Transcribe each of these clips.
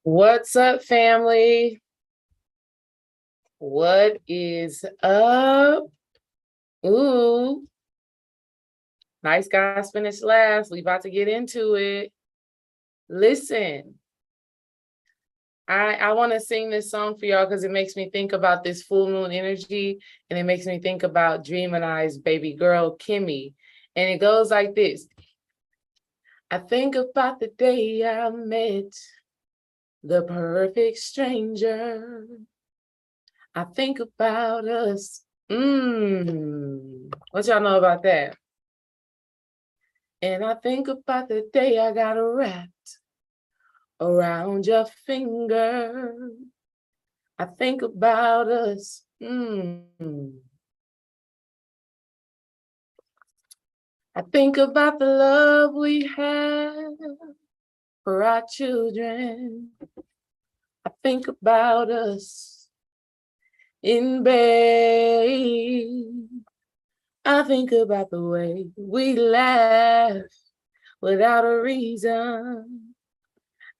What's up, family? What is up? Ooh, nice guys finished last. We about to get into it. Listen, I want to sing this song for y'all because it makes me think about this full moon energy, and it makes me think about Dream and I's baby girl, Kimmy. And it goes like this. I think about the day I met the perfect stranger. I think about us. What y'all know about that? And I think about the day I got wrapped around your finger. I think about us. I think about the love we have for our children. I think about us in bed. I think about the way we laugh without a reason.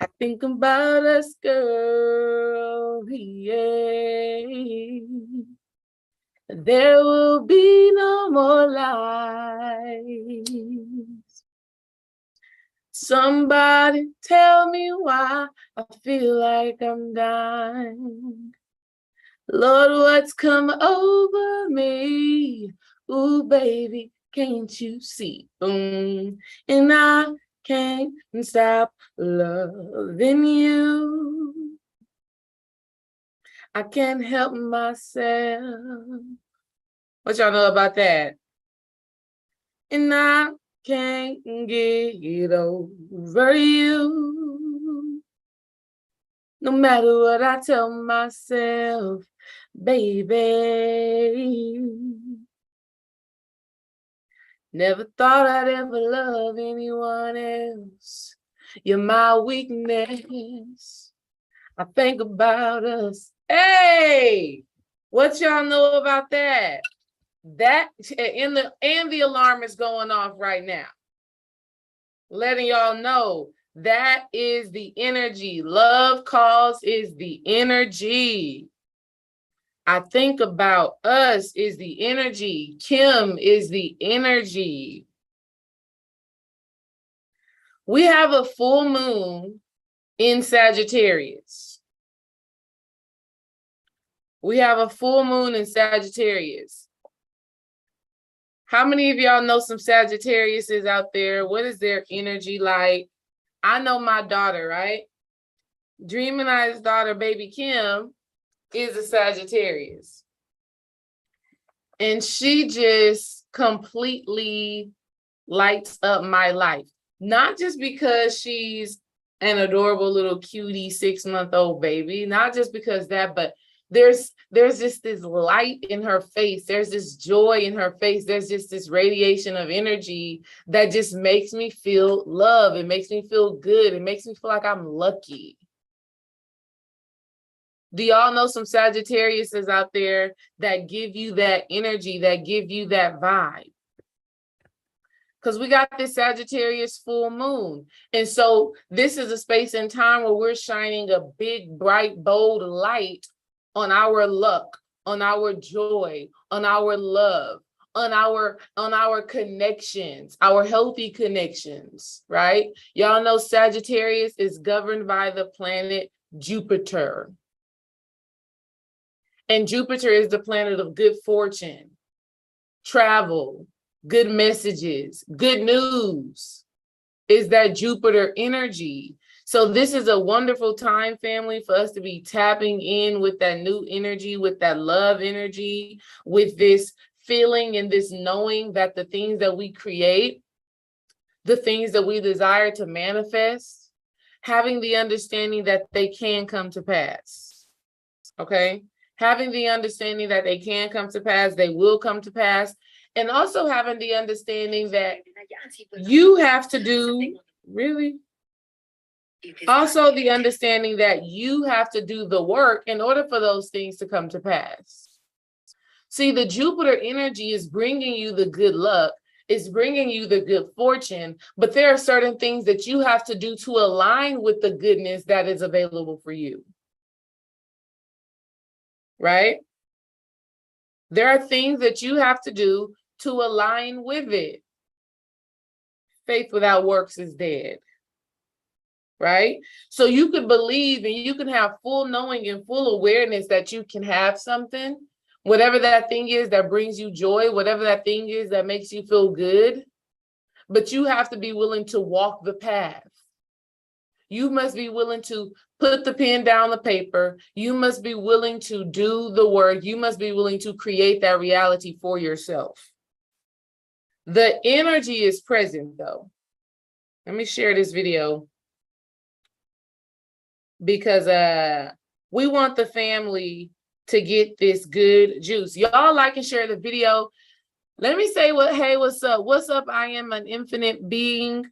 I think about us, girl, yeah. There will be no more lies. Somebody tell me why I feel like I'm dying. Lord, what's come over me? Ooh, baby, can't you see? And I can't stop loving you. I can't help myself. What y'all know about that? And I can't get over you. No matter what I tell myself, baby. Never thought I'd ever love anyone else. You're my weakness. I think about us. Hey, what y'all know about that? That and the alarm is going off right now. Letting y'all know that is the energy. Love calls is the energy. I think about us is the energy. Kim is the energy. We have a full moon in Sagittarius. We have a full moon in Sagittarius. How many of y'all know some Sagittariuses out there? What is their energy like? I know my daughter, right? Dream and I's daughter, baby Kim, is a Sagittarius. And she just completely lights up my life. Not just because she's an adorable little cutie 6-month-old baby, not just because that, but there's just this light in her face. There's this joy in her face. There's just this radiation of energy that just makes me feel love. It makes me feel good. It makes me feel like I'm lucky. Do y'all know some Sagittariuses out there that give you that energy, that give you that vibe? Because we got this Sagittarius full moon. And so this is a space and time where we're shining a big, bright, bold light on our luck, on our joy, on our love, on our connections, our healthy connections, right? Y'all know Sagittarius is governed by the planet Jupiter. And Jupiter is the planet of good fortune, travel, good messages, good news. Is that Jupiter energy. So this is a wonderful time, family, for us to be tapping in with that new energy, with that love energy, with this feeling and this knowing that the things that we create, the things that we desire to manifest, having the understanding that they can come to pass. Okay? Having the understanding that they can come to pass, they will come to pass, and also having the understanding that you have to do, really? Also the understanding that you have to do the work in order for those things to come to pass. See, the Jupiter energy is bringing you the good luck. is bringing you the good fortune, but there are certain things that you have to do to align with the goodness that is available for you. Right? There are things that you have to do to align with it. Faith without works is dead. Right? So you can believe and you can have full knowing and full awareness that you can have something, whatever that thing is that brings you joy, whatever that thing is that makes you feel good, but you have to be willing to walk the path. You must be willing to put the pen down the paper. You must be willing to do the work. You must be willing to create that reality for yourself. The energy is present though. Let me share this video because we want the family to get this good juice. Y'all like and share the video. Let me say hey, what's up? What's up? I am an infinite being.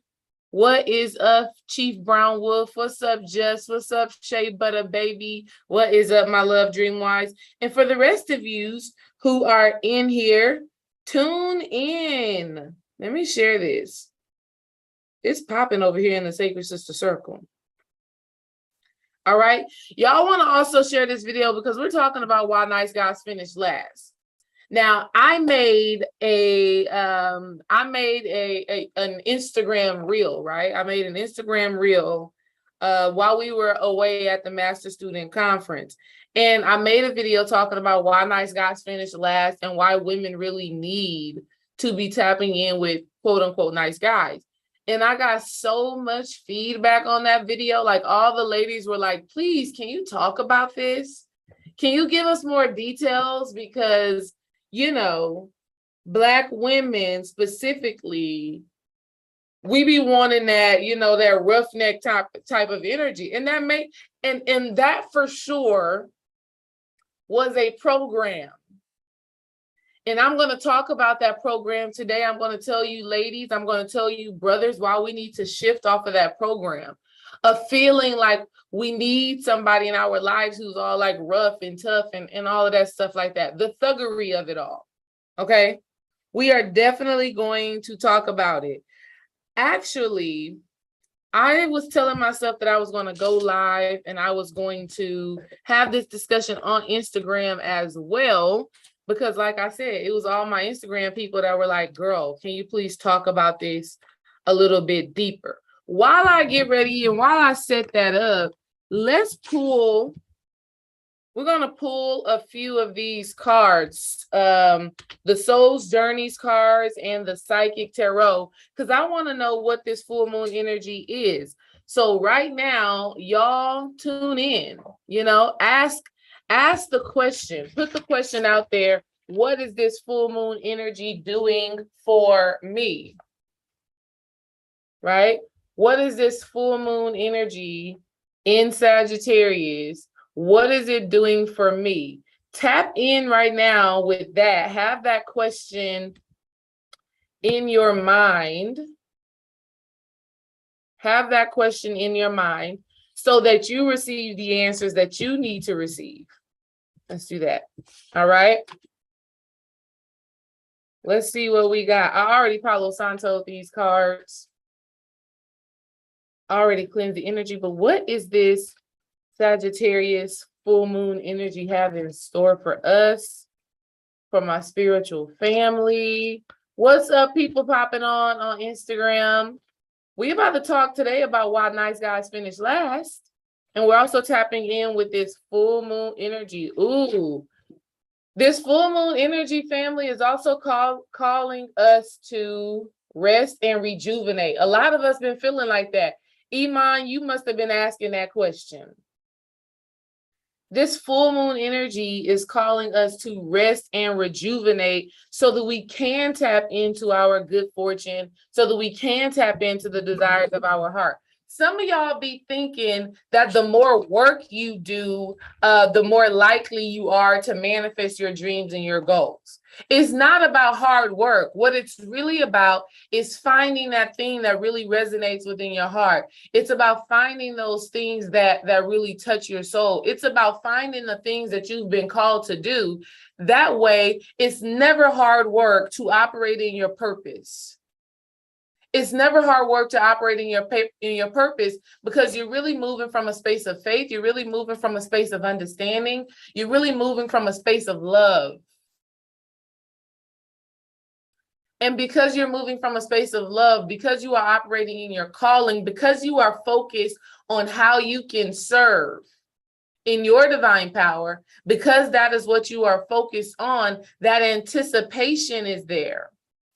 What is up, Chief Brown Wolf? What's up, Jess? What's up, Shea Butter Baby? What is up, my love, Dreamwise? And for the rest of yous who are in here, tune in. Let me share this. It's popping over here in the Sacred Sister Circle. All right. Y'all want to also share this video because we're talking about why nice guys finish last. Now, I made an Instagram reel, right? I made an Instagram reel while we were away at the Master Student Conference. And I made a video talking about why nice guys finish last and why women really need to be tapping in with quote unquote nice guys. And I got so much feedback on that video. Like all the ladies were like, please, can you talk about this? Can you give us more details? Because you know, Black women specifically, we be wanting that, you know, that roughneck type of energy. And that for sure was a program. And I'm going to talk about that program today. I'm going to tell you ladies, I'm going to tell you brothers, why we need to shift off of that program of feeling like we need somebody in our lives who's all like rough and tough and all of that stuff like that. The thuggery of it all. Okay. We are definitely going to talk about it. Actually, I was telling myself that I was going to go live and I was going to have this discussion on Instagram as well. Because like I said, it was all my Instagram people that were like, girl, can you please talk about this a little bit deeper? While I get ready and while I set that up, we're going to pull a few of these cards, the Soul's Journeys cards and the Psychic Tarot, because I want to know what this full moon energy is. So right now, y'all tune in, you know, ask the question, put the question out there. What is this full moon energy doing for me? Right? What is this full moon energy in Sagittarius? What is it doing for me? Tap in right now with that. Have that question in your mind. Have that question in your mind so that you receive the answers that you need to receive. Let's do that. All right. Let's see what we got. I already Palo Santo these cards. Already cleansed the energy, but what is this Sagittarius full moon energy have in store for us, for my spiritual family? What's up, people popping on Instagram? We about to talk today about why nice guys finish last. And we're also tapping in with this full moon energy. Ooh, this full moon energy, family, is also calling us to rest and rejuvenate. A lot of us been feeling like that. Iman, you must have been asking that question. This full moon energy is calling us to rest and rejuvenate so that we can tap into our good fortune, so that we can tap into the desires of our heart. Some of y'all be thinking that the more work you do, the more likely you are to manifest your dreams and your goals. It's not about hard work. What it's really about is finding that thing that really resonates within your heart. It's about finding those things that really touch your soul. It's about finding the things that you've been called to do. That way, it's never hard work to operate in your purpose. It's never hard work to operate in your purpose, because you're really moving from a space of faith. You're really moving from a space of understanding. You're really moving from a space of love. And because you're moving from a space of love, because you are operating in your calling, because you are focused on how you can serve in your divine power, because that is what you are focused on, that anticipation is there.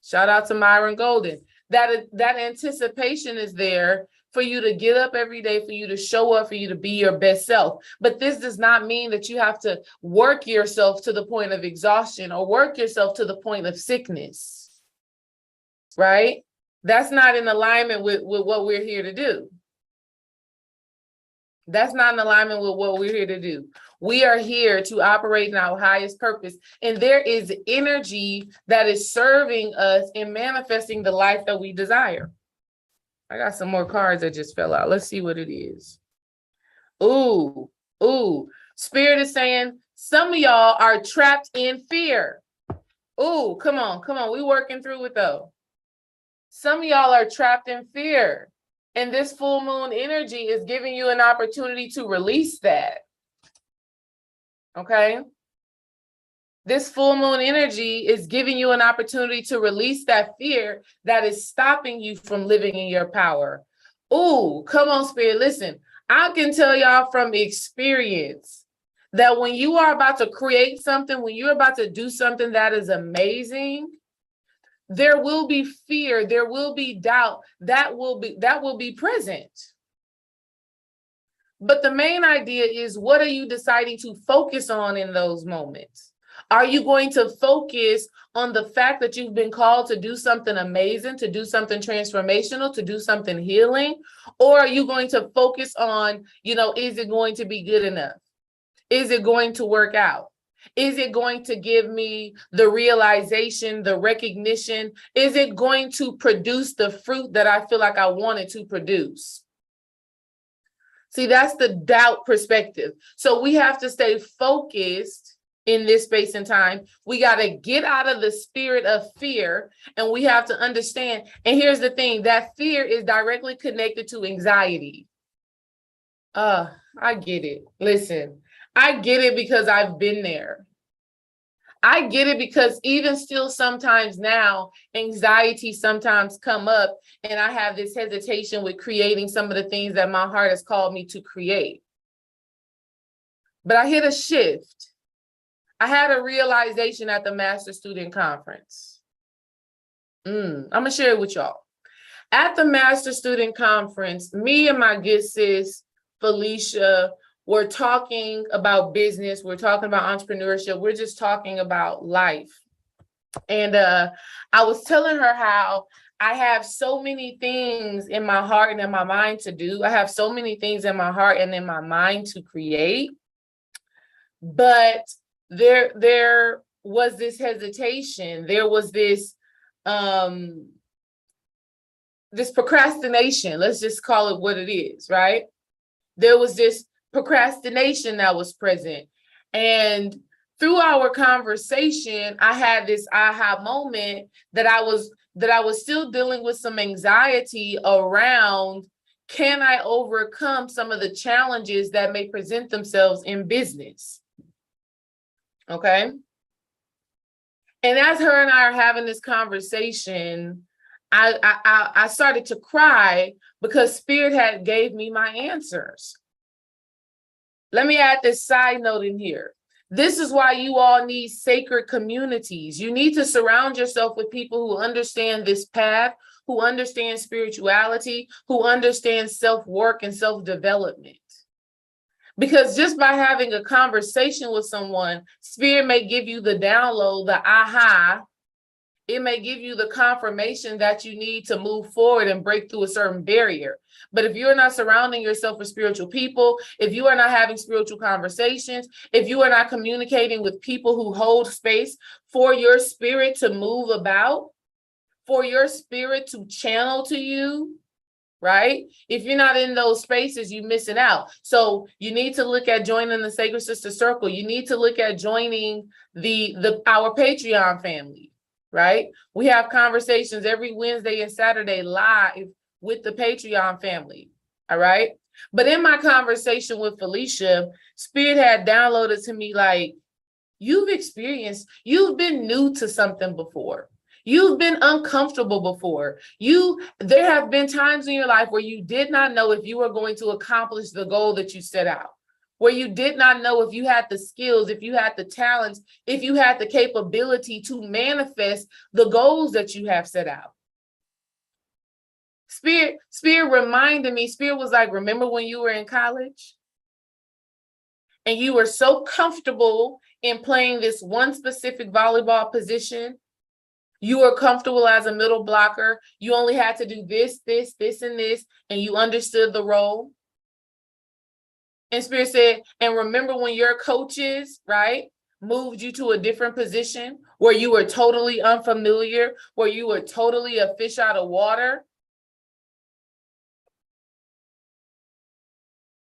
Shout out to Myron Golden. That anticipation is there for you to get up every day, for you to show up, for you to be your best self. But this does not mean that you have to work yourself to the point of exhaustion or work yourself to the point of sickness. Right? That's not in alignment with what we're here to do. That's not in alignment with what we're here to do. We are here to operate in our highest purpose. And there is energy that is serving us in manifesting the life that we desire. I got some more cards that just fell out. Let's see what it is. Ooh. Spirit is saying some of y'all are trapped in fear. Ooh, come on. We working through it though. Some of y'all are trapped in fear, and this full moon energy is giving you an opportunity to release that. Okay? This full moon energy is giving you an opportunity to release that fear that is stopping you from living in your power. Ooh, come on, Spirit. Listen, I can tell y'all from experience that when you are about to create something, when you're about to do something that is amazing, there will be fear, there will be doubt, that will be present. But the main idea is, what are you deciding to focus on in those moments? Are you going to focus on the fact that you've been called to do something amazing, to do something transformational, to do something healing? Or are you going to focus on, is it going to be good enough? Is it going to work out? Is it going to give me the realization, the recognition? Is it going to produce the fruit that I feel like I wanted to produce? See, that's the doubt perspective. So we have to stay focused in this space and time. We got to get out of the spirit of fear, and we have to understand. And here's the thing, that fear is directly connected to anxiety. I get it. Listen, I get it because I've been there. I get it because even still sometimes now, anxiety sometimes come up, and I have this hesitation with creating some of the things that my heart has called me to create. But I hit a shift. I had a realization at the Master Student Conference. I'm going to share it with y'all. At the Master Student Conference, me and my good sis, Felicia, we're talking about business. We're talking about entrepreneurship. We're just talking about life. And I was telling her how I have so many things in my heart and in my mind to do. I have so many things in my heart and in my mind to create. But there was this hesitation. There was this procrastination. Let's just call it what it is, right? There was this procrastination that was present. And through our conversation, I had this aha moment that I was still dealing with some anxiety around, can I overcome some of the challenges that may present themselves in business? Okay. And as her and I are having this conversation, I started to cry because Spirit had gave me my answers. Let me add this side note in here. This is why you all need sacred communities. You need to surround yourself with people who understand this path, who understand spirituality, who understand self-work and self-development. Because just by having a conversation with someone, Spirit may give you the download, the aha, It may give you the confirmation that you need to move forward and break through a certain barrier. But if you're not surrounding yourself with spiritual people, if you are not having spiritual conversations, if you are not communicating with people who hold space for your spirit to move about, for your spirit to channel to you, right? If you're not in those spaces, you're missing out. So you need to look at joining the Sacred Sister Circle. You need to look at joining our Patreon family, right? We have conversations every Wednesday and Saturday live with the Patreon family, all right? But in my conversation with Felicia, Spirit had downloaded to me like, you've been new to something before. You've been uncomfortable before. There have been times in your life where you did not know if you were going to accomplish the goal that you set out, where you did not know if you had the skills, if you had the talents, if you had the capability to manifest the goals that you have set out. Spirit reminded me, Spirit was like, remember when you were in college and you were so comfortable in playing this one specific volleyball position? You were comfortable as a middle blocker. You only had to do this, this, this, and this, and you understood the role. And Spirit said, and remember when your coaches, right, moved you to a different position where you were totally unfamiliar, where you were totally a fish out of water?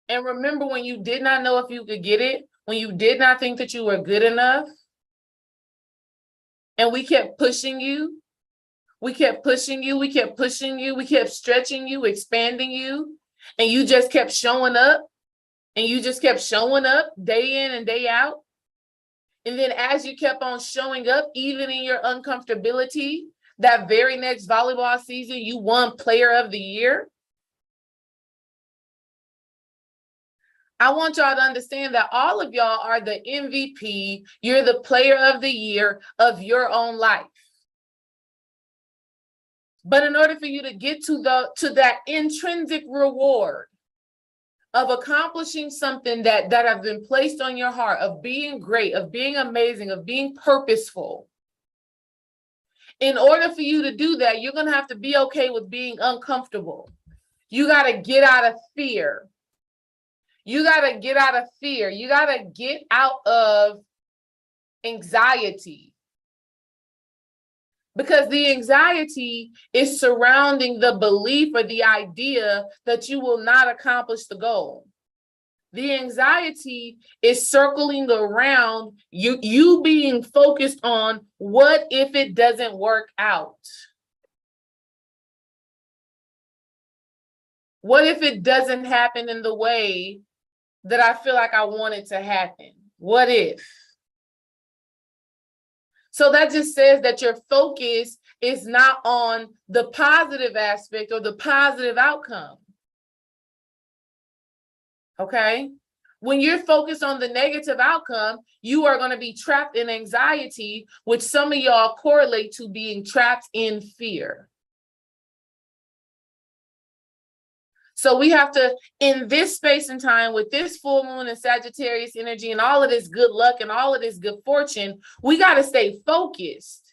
And remember when you did not know if you could get it, when you did not think that you were good enough? And we kept pushing you. We kept pushing you. We kept pushing you. We kept stretching you, expanding you. And you just kept showing up. And you just kept showing up day in and day out. And then as you kept on showing up, even in your uncomfortability, that very next volleyball season, you won Player of the Year. I want y'all to understand that all of y'all are the MVP. You're the Player of the Year of your own life. But in order for you to get to that intrinsic reward of accomplishing something that have been placed on your heart, of being great, of being amazing, of being purposeful, in order for you to do that, you're going to have to be okay with being uncomfortable. You got to get out of fear. You got to get out of fear. You got to get out of anxiety. Because the anxiety is surrounding the belief or the idea that you will not accomplish the goal. The anxiety is circling around you being focused on what if it doesn't work out? What if it doesn't happen in the way that I feel like I want it to happen? What if? So that just says that your focus is not on the positive aspect or the positive outcome. Okay? When you're focused on the negative outcome, you are going to be trapped in anxiety, which some of y'all correlate to being trapped in fear. So we have to, in this space and time, with this full moon and Sagittarius energy and all of this good luck and all of this good fortune, we got to stay focused.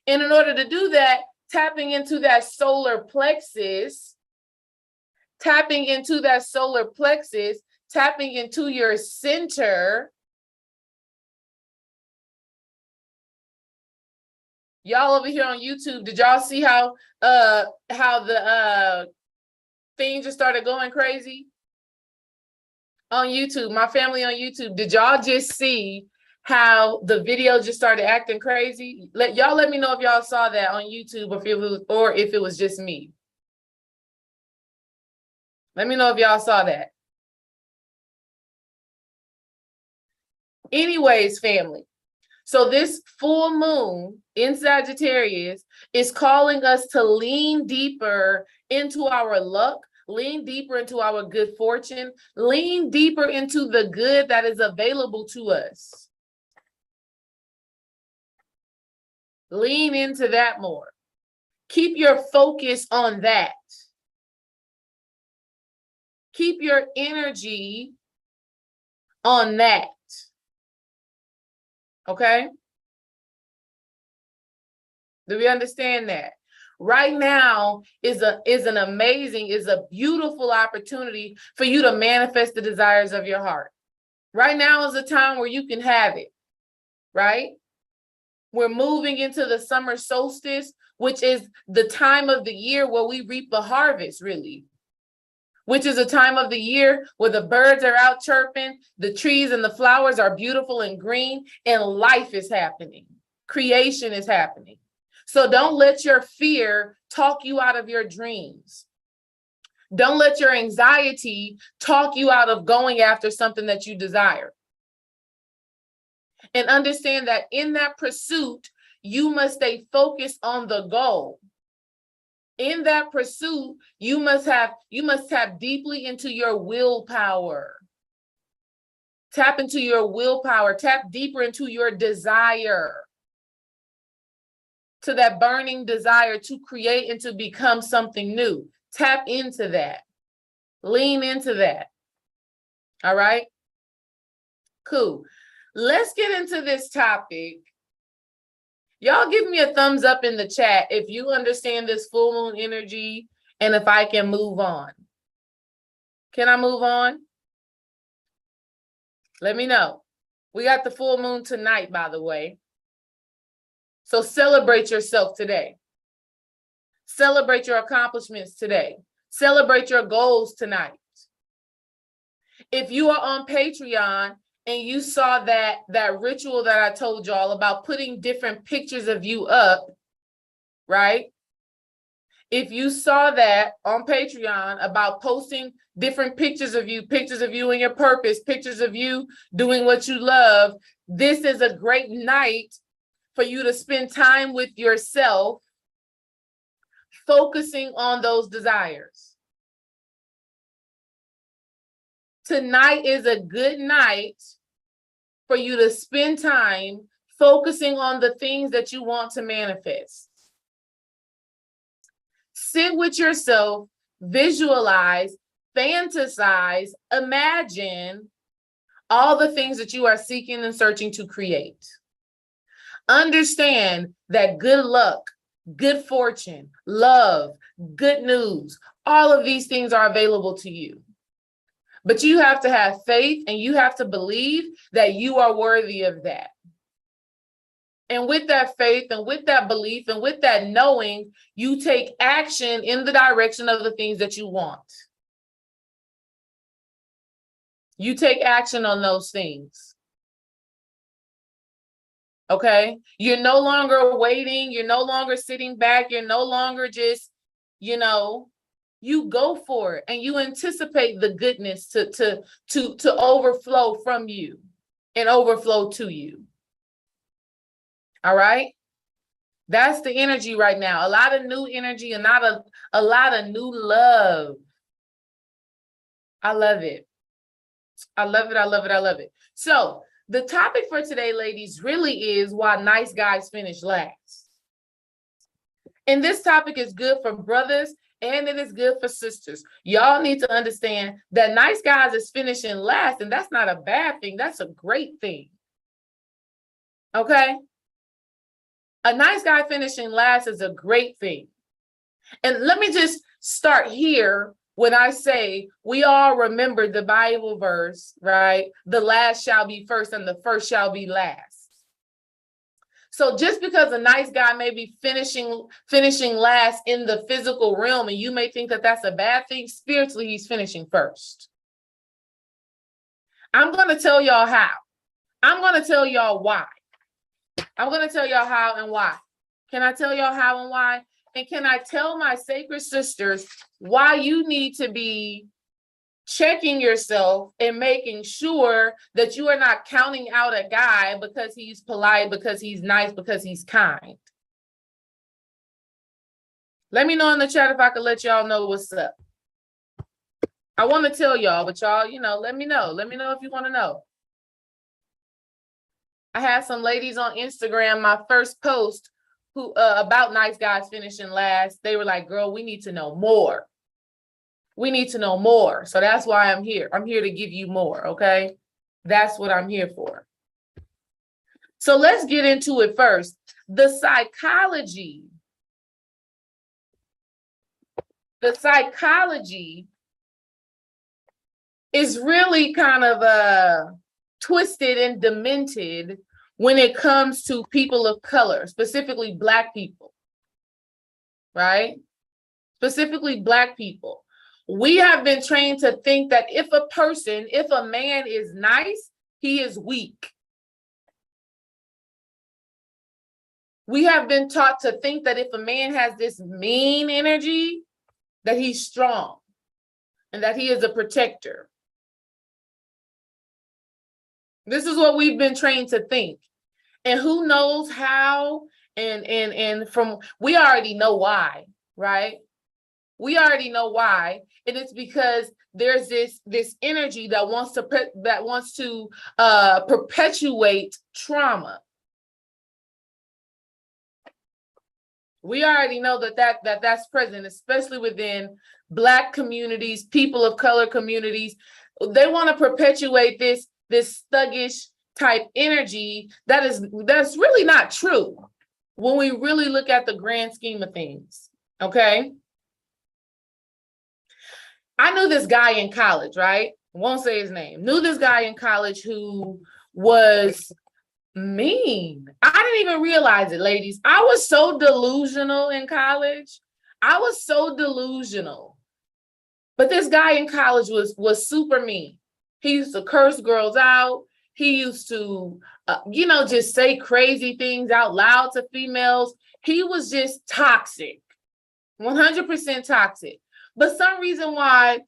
And in order to do that, tapping into that solar plexus, tapping into your center. Y'all over here on YouTube, did y'all see how the thing just started going crazy on YouTube? My family on YouTube, did y'all just see how the video just started acting crazy? Let me know if y'all saw that on YouTube or if it was just me. Let me know if y'all saw that. Anyways, family. So this full moon in Sagittarius is calling us to lean deeper into our luck, lean deeper into our good fortune, lean deeper into the good that is available to us. Lean into that more. Keep your focus on that. Keep your energy on that. Okay? Do we understand that? Right now is a beautiful opportunity for you to manifest the desires of your heart. Right now is a time where you can have it, right? We're moving into the summer solstice, which is the time of the year where we reap a harvest, really, which is a time of the year where the birds are out chirping, the trees and the flowers are beautiful and green, and life is happening. Creation is happening. So don't let your fear talk you out of your dreams. Don't let your anxiety talk you out of going after something that you desire. And understand that in that pursuit, you must stay focused on the goal. In that pursuit, you must tap deeply into your willpower. Tap into your willpower. Tap deeper into your desire. To that burning desire to create and to become something new. Tap into that. Lean into that. All right? Cool. Let's get into this topic. Y'all give me a thumbs up in the chat if you understand this full moon energy and if I can move on. Can I move on? Let me know. We got the full moon tonight, by the way. So celebrate yourself today. Celebrate your accomplishments today. Celebrate your goals tonight. If you are on Patreon and you saw that ritual that I told y'all about putting different pictures of you up, right? If you saw that on Patreon about posting different pictures of you in your purpose, pictures of you doing what you love, this is a great night for you to spend time with yourself, focusing on those desires. Tonight is a good night for you to spend time focusing on the things that you want to manifest. Sit with yourself, visualize, fantasize, imagine all the things that you are seeking and searching to create. Understand that good luck, good fortune, love, good news, all of these things are available to you. But you have to have faith and you have to believe that you are worthy of that. And with that faith and with that belief and with that knowing, you take action in the direction of the things that you want. You take action on those things. Okay? You're no longer waiting. You're no longer sitting back. You're no longer just, you go for it and you anticipate the goodness to overflow from you and overflow to you. All right? That's the energy right now. A lot of new energy and not a lot of new love. I love it. I love it. I love it. I love it. So the topic for today, ladies, really is why nice guys finish last. And this topic is good for brothers and it is good for sisters. Y'all need to understand that nice guys is finishing last, and that's not a bad thing. That's a great thing. Okay? A nice guy finishing last is a great thing. And let me just start here when I say we all remember the Bible verse, right? The last shall be first and the first shall be last. So just because a nice guy may be finishing last in the physical realm and you may think that that's a bad thing, spiritually he's finishing first. I'm going to tell y'all how. I'm going to tell y'all why. I'm going to tell y'all how and why. Can I tell y'all how and why? And can I tell my sacred sisters why you need to be checking yourself and making sure that you are not counting out a guy because he's polite, because he's nice, because he's kind? Let me know in the chat if I could let y'all know what's up. I want to tell y'all, but y'all, let me know. Let me know if you want to know. I had some ladies on Instagram, my first post, who about nice guys finishing last. They were like, girl, we need to know more. We need to know more. So that's why I'm here. I'm here to give you more, okay? That's what I'm here for. So let's get into it first. The psychology is really kind of twisted and demented when it comes to people of color, specifically Black people, right? Specifically Black people. We have been trained to think that if a man is nice, he is weak. We have been taught to think that if a man has this mean energy, that he's strong and that he is a protector. This is what we've been trained to think. And who knows how, and from, we already know why, right? We already know why. And it's because there's this energy that wants to perpetuate trauma. We already know that's present, especially within Black communities, people of color communities. They want to perpetuate this thuggish type energy that's really not true when we really look at the grand scheme of things. Okay. I knew this guy in college, right? Won't say his name. Knew this guy in college who was mean. I didn't even realize it, ladies. I was so delusional in college. I was so delusional. But this guy in college was super mean. He used to curse girls out. He used to, just say crazy things out loud to females. He was just toxic, 100% toxic. But some reason why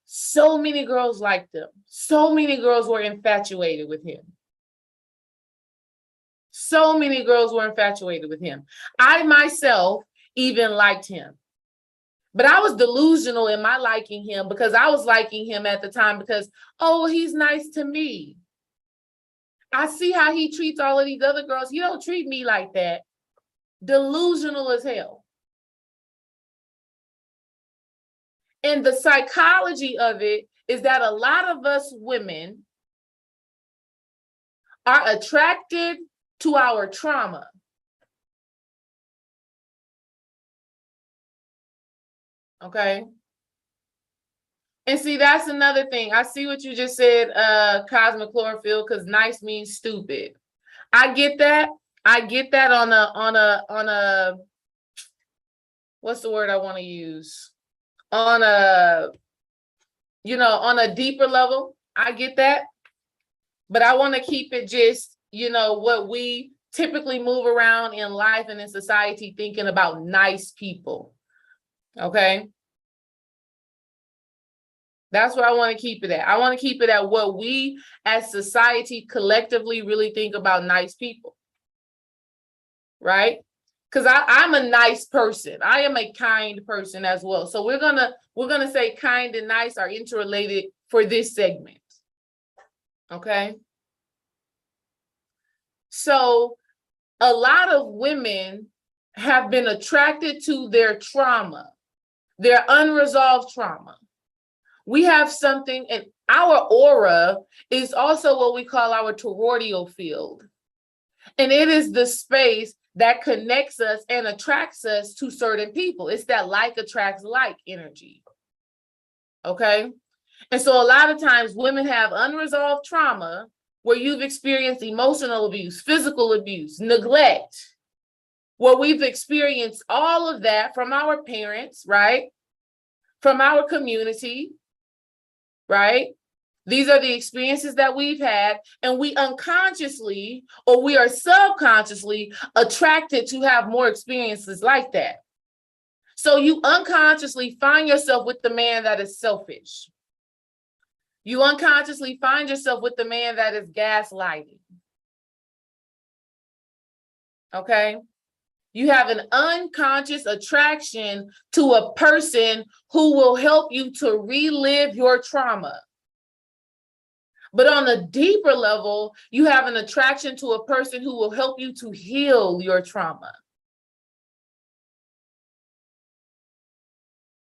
so many girls liked him. So many girls were infatuated with him. So many girls were infatuated with him. I myself even liked him. But I was delusional in my liking him because I was liking him at the time because, oh, he's nice to me. I see how he treats all of these other girls. He don't treat me like that. Delusional as hell. And the psychology of it is that a lot of us women are attracted to our trauma. Okay. And see, that's another thing. I see what you just said, cosmic chlorophyll, because nice means stupid. I get that. I get that on a what's the word I want to use? On a deeper level. I get that. But I want to keep it just, what we typically move around in life and in society thinking about nice people. Okay. That's where I want to keep it at. I want to keep it at what we as society collectively really think about nice people. Right? Because I'm a nice person. I am a kind person as well. So we're gonna say kind and nice are interrelated for this segment. Okay. So a lot of women have been attracted to their trauma, their unresolved trauma. We have something, and our aura is also what we call our toroidal field. And it is the space that connects us and attracts us to certain people. It's that like attracts like energy. Okay. And so a lot of times women have unresolved trauma where you've experienced emotional abuse, physical abuse, neglect, where we've experienced all of that from our parents, right? From our community, right? These are the experiences that we've had, and we unconsciously or we are subconsciously attracted to have more experiences like that. So you unconsciously find yourself with the man that is selfish. You unconsciously find yourself with the man that is gaslighting. Okay? You have an unconscious attraction to a person who will help you to relive your trauma. But on a deeper level, you have an attraction to a person who will help you to heal your trauma.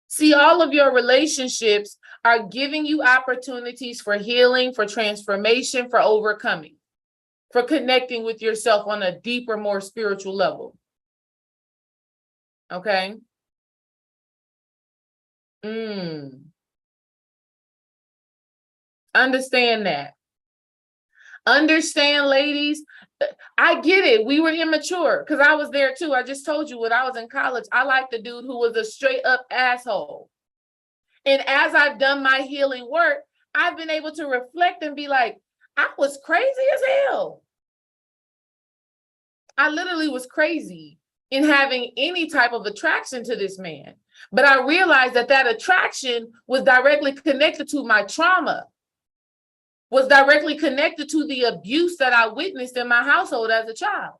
See, all of your relationships are giving you opportunities for healing, for transformation, for overcoming. for connecting with yourself on a deeper, more spiritual level. Okay? Understand that. Understand, ladies, I get it. We were immature because I was there too. I just told you when I was in college, I liked the dude who was a straight up asshole. And as I've done my healing work, I've been able to reflect and be like, I was crazy as hell. I literally was crazy in having any type of attraction to this man. But I realized that that attraction was directly connected to my trauma, was directly connected to the abuse that I witnessed in my household as a child.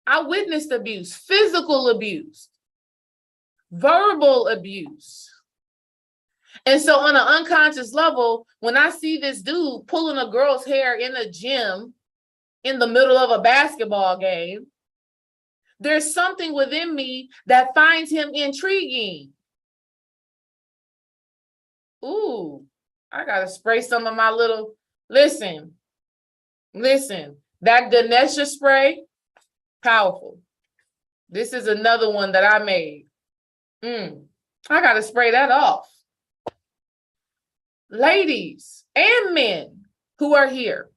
I witnessed abuse, physical abuse, verbal abuse. And so on an unconscious level, when I see this dude pulling a girl's hair in a gym in the middle of a basketball game, there's something within me that finds him intriguing. Ooh, I gotta spray some of my little, listen, that Ganesha spray, powerful. This is another one that I made. I gotta spray that off. Ladies and men who are here,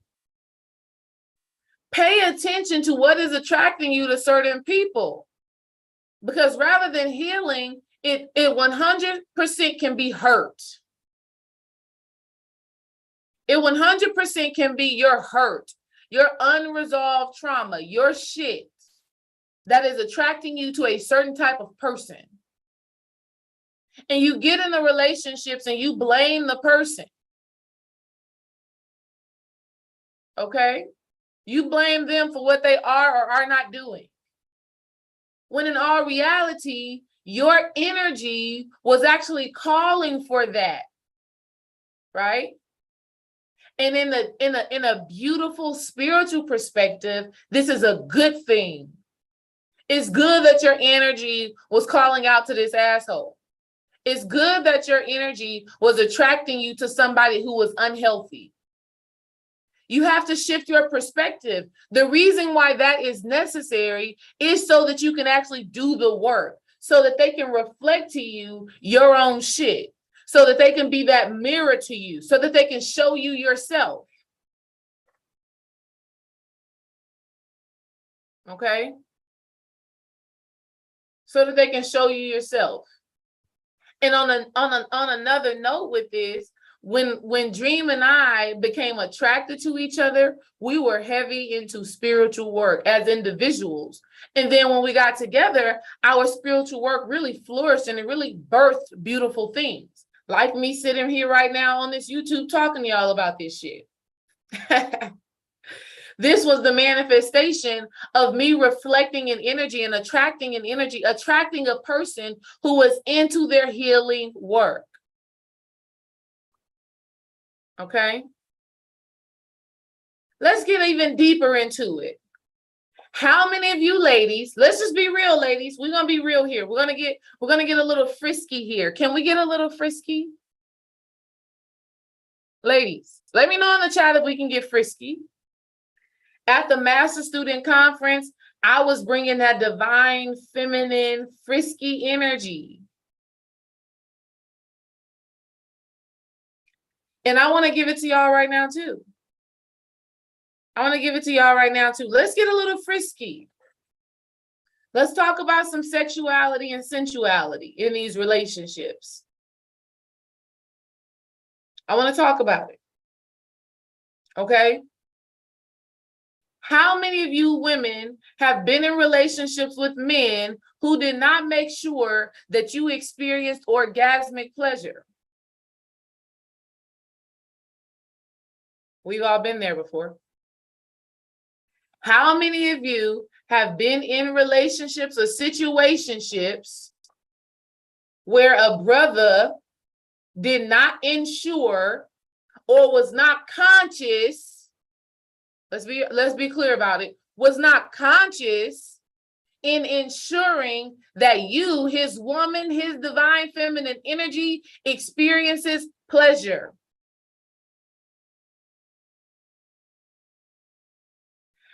pay attention to what is attracting you to certain people. Because rather than healing, it 100% can be hurt. It 100% can be your hurt, your unresolved trauma, your shit that is attracting you to a certain type of person. And you get in the relationships and you blame the person. Okay? You blame them for what they are or are not doing. When in all reality, your energy was actually calling for that. Right? And in a beautiful spiritual perspective, this is a good thing. It's good that your energy was calling out to this asshole. It's good that your energy was attracting you to somebody who was unhealthy. You have to shift your perspective. The reason why that is necessary is so that you can actually do the work, so that they can reflect to you your own shit, so that they can be that mirror to you, so that they can show you yourself. Okay? So that they can show you yourself. And on another note with this, when Dream and I became attracted to each other, we were heavy into spiritual work as individuals. And then when we got together, our spiritual work really flourished and it really birthed beautiful things. Like me sitting here right now on this YouTube talking to y'all about this shit. This was the manifestation of me reflecting an energy and attracting an energy, attracting a person who was into their healing work. Okay? Let's get even deeper into it. How many of you ladies, let's just be real, ladies. We're gonna be real here. We're gonna get a little frisky here. Can we get a little frisky? Ladies, let me know in the chat if we can get frisky. At the Master Student Conference, I was bringing that divine, feminine, frisky energy. And I want to give it to y'all right now, too. Let's get a little frisky. Let's talk about some sexuality and sensuality in these relationships. I want to talk about it. Okay? How many of you women have been in relationships with men who did not make sure that you experienced orgasmic pleasure? We've all been there before. How many of you have been in relationships or situationships where a brother did not ensure or was not conscious? Let's be clear about it. Was not conscious in ensuring that you, his woman, his divine feminine energy experiences pleasure.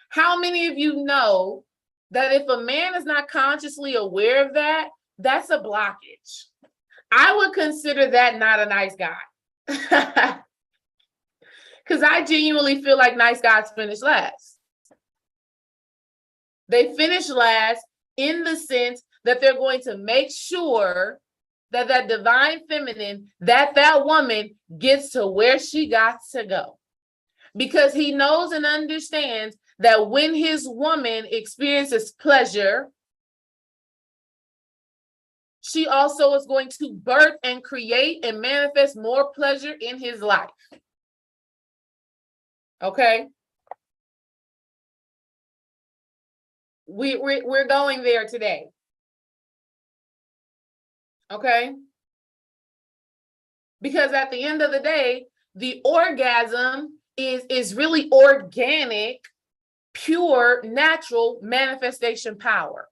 How many of you know that if a man is not consciously aware of that, that's a blockage? I would consider that not a nice guy. Because I genuinely feel like nice guys finish last. They finish last in the sense that they're going to make sure that that divine feminine, that woman gets to where she got to go. Because he knows and understands that when his woman experiences pleasure, she also is going to birth and create and manifest more pleasure in his life. Okay? We're going there today. Okay? Because at the end of the day, the orgasm is really organic, pure, natural manifestation power.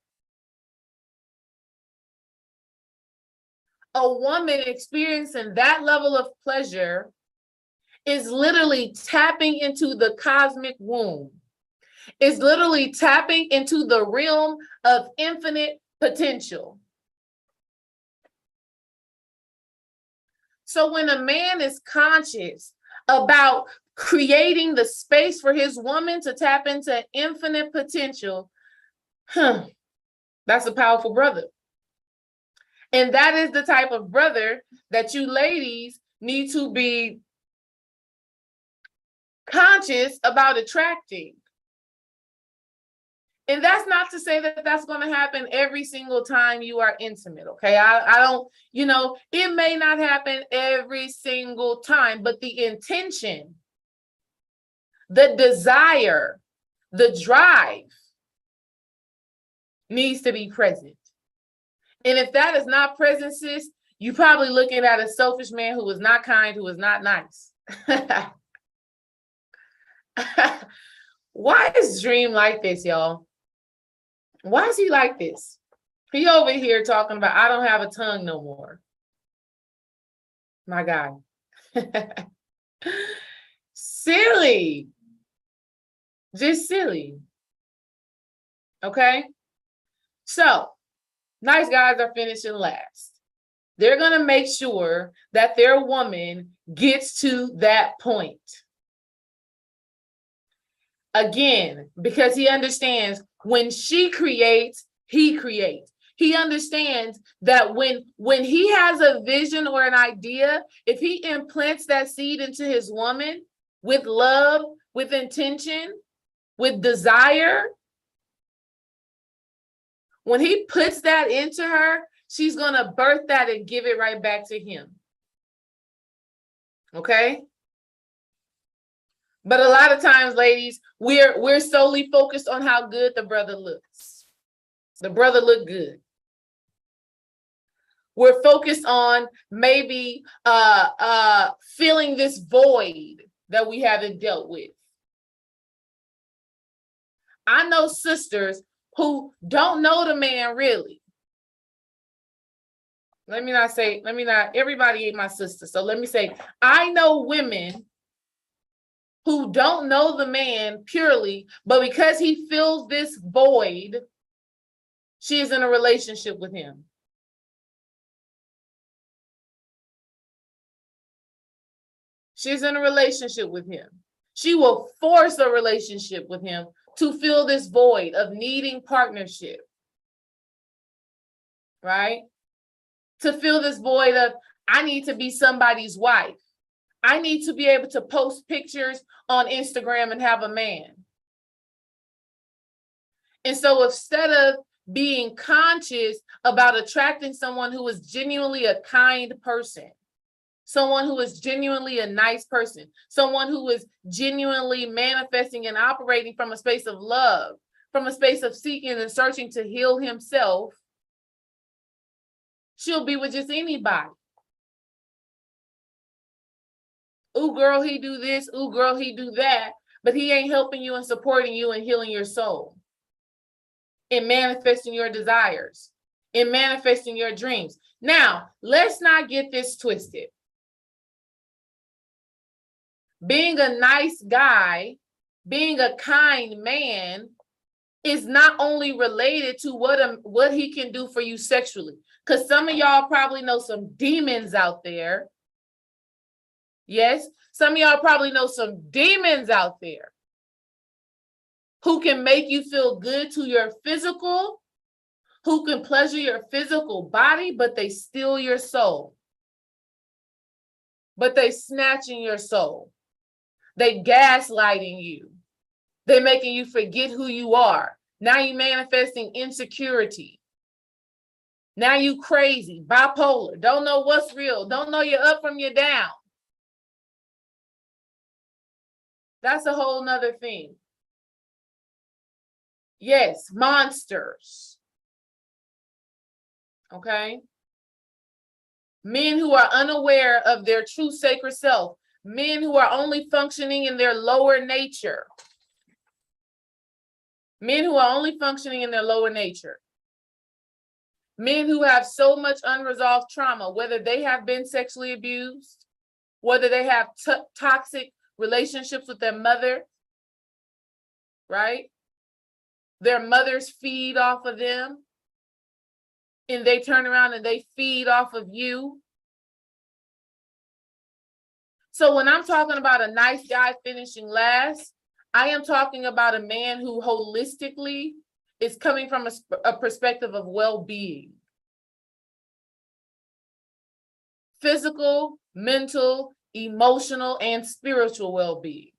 A woman experiencing that level of pleasure is literally tapping into the cosmic womb. Is literally tapping into the realm of infinite potential. So when a man is conscious about creating the space for his woman to tap into infinite potential, that's a powerful brother. And that is the type of brother that you ladies need to be conscious about attracting. And that's not to say that that's going to happen every single time you are intimate, okay? I don't, it may not happen every single time, but the intention, the desire, the drive needs to be present. And if that is not present, sis, you're probably looking at a selfish man who is not kind, who is not nice. Why is Dream like this, y'all? Why is he like this? He over here talking about, I don't have a tongue no more. My God. Silly. Just silly. Okay? So, nice guys are finishing last. They're going to make sure that their woman gets to that point. Again, because he understands when she creates, he creates. He understands that when he has a vision or an idea, if he implants that seed into his woman with love, with intention, with desire, when he puts that into her, she's going to birth that and give it right back to him. Okay? But a lot of times, ladies, we're solely focused on how good the brother looks. The brother looked good. We're focused on maybe filling this void that we haven't dealt with. I know sisters who don't know the man really. Everybody ain't my sister. So let me say, I know women who don't know the man purely, but because he fills this void, she is in a relationship with him. She's in a relationship with him. She will force a relationship with him to fill this void of needing partnership, right? To fill this void of, I need to be somebody's wife. I need to be able to post pictures on Instagram and have a man. And so instead of being conscious about attracting someone who is genuinely a kind person, someone who is genuinely a nice person, someone who is genuinely manifesting and operating from a space of love, from a space of seeking and searching to heal himself, she'll be with just anybody. Ooh, girl, he do this. Ooh, girl, he do that. But he ain't helping you and supporting you and healing your soul, in manifesting your desires, in manifesting your dreams. Now, let's not get this twisted. Being a nice guy being a kind man is not only related to what he can do for you sexually, because some of y'all probably know some demons out there. Yes, some of y'all probably know some demons out there who can make you feel good to your physical, who can pleasure your physical body, but they steal your soul. But they snatching your soul. They gaslighting you. They making you forget who you are. Now you manifesting insecurity. Now you crazy, bipolar, don't know what's real, don't know you're up from your down. That's a whole nother thing. Yes, monsters. Okay? Men who are unaware of their true sacred self. Men who are only functioning in their lower nature. Men who are only functioning in their lower nature. Men who have so much unresolved trauma, whether they have been sexually abused, whether they have toxic relationships with their mother, right? Their mothers feed off of them, and they turn around and they feed off of you. So when I'm talking about a nice guy finishing last, I am talking about a man who holistically is coming from a perspective of well-being. Physical, mental, emotional, and spiritual well-being.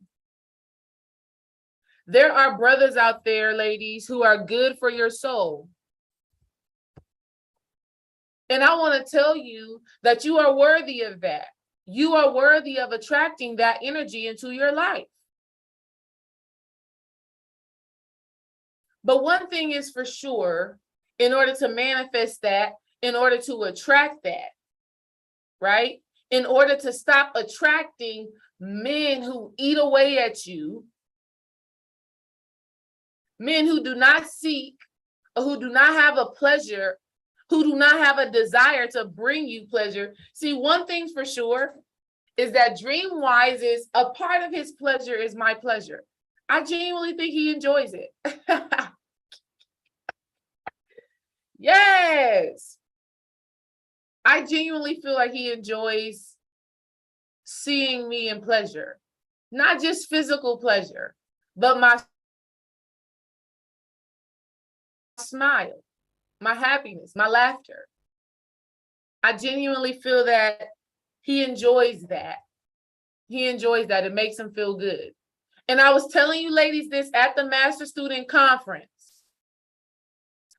There are brothers out there, ladies, who are good for your soul. And I want to tell you that you are worthy of that. You are worthy of attracting that energy into your life. But one thing is for sure, in order to manifest that, in order to attract that, right? In order to stop attracting men who eat away at you, men who do not seek, or who do not have a pleasure, who do not have a desire to bring you pleasure. See, one thing's for sure is that Dreamwise is a part of his pleasure is my pleasure. I genuinely think he enjoys it. Yes. I genuinely feel like he enjoys seeing me in pleasure, not just physical pleasure, but my smile, my happiness, my laughter. I genuinely feel that he enjoys that. He enjoys that. It makes him feel good. And I was telling you ladies this at the Master Student Conference.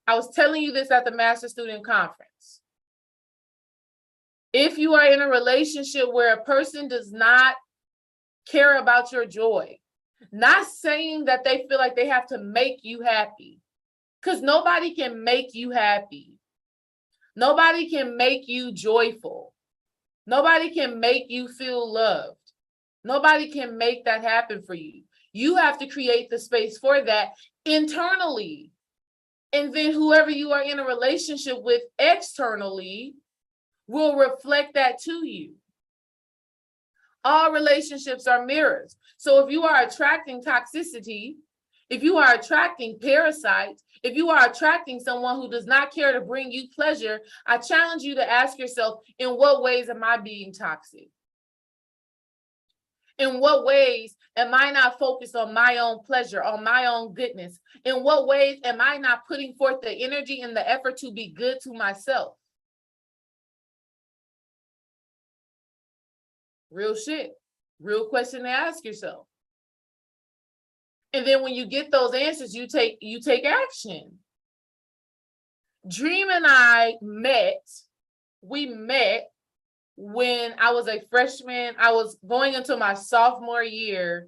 I was telling you this at the Master Student Conference. If you are in a relationship where a person does not care about your joy, not saying that they feel like they have to make you happy, because nobody can make you happy. Nobody can make you joyful. Nobody can make you feel loved. Nobody can make that happen for you. You have to create the space for that internally. And then whoever you are in a relationship with externally will reflect that to you. All relationships are mirrors. So if you are attracting toxicity, if you are attracting parasites, if you are attracting someone who does not care to bring you pleasure, I challenge you to ask yourself, in what ways am I being toxic? In what ways am I not focused on my own pleasure, on my own goodness? In what ways am I not putting forth the energy and the effort to be good to myself? Real shit. Real question to ask yourself. And then when you get those answers, you take action. Dream and I met. We met when I was a freshman. I was going into my sophomore year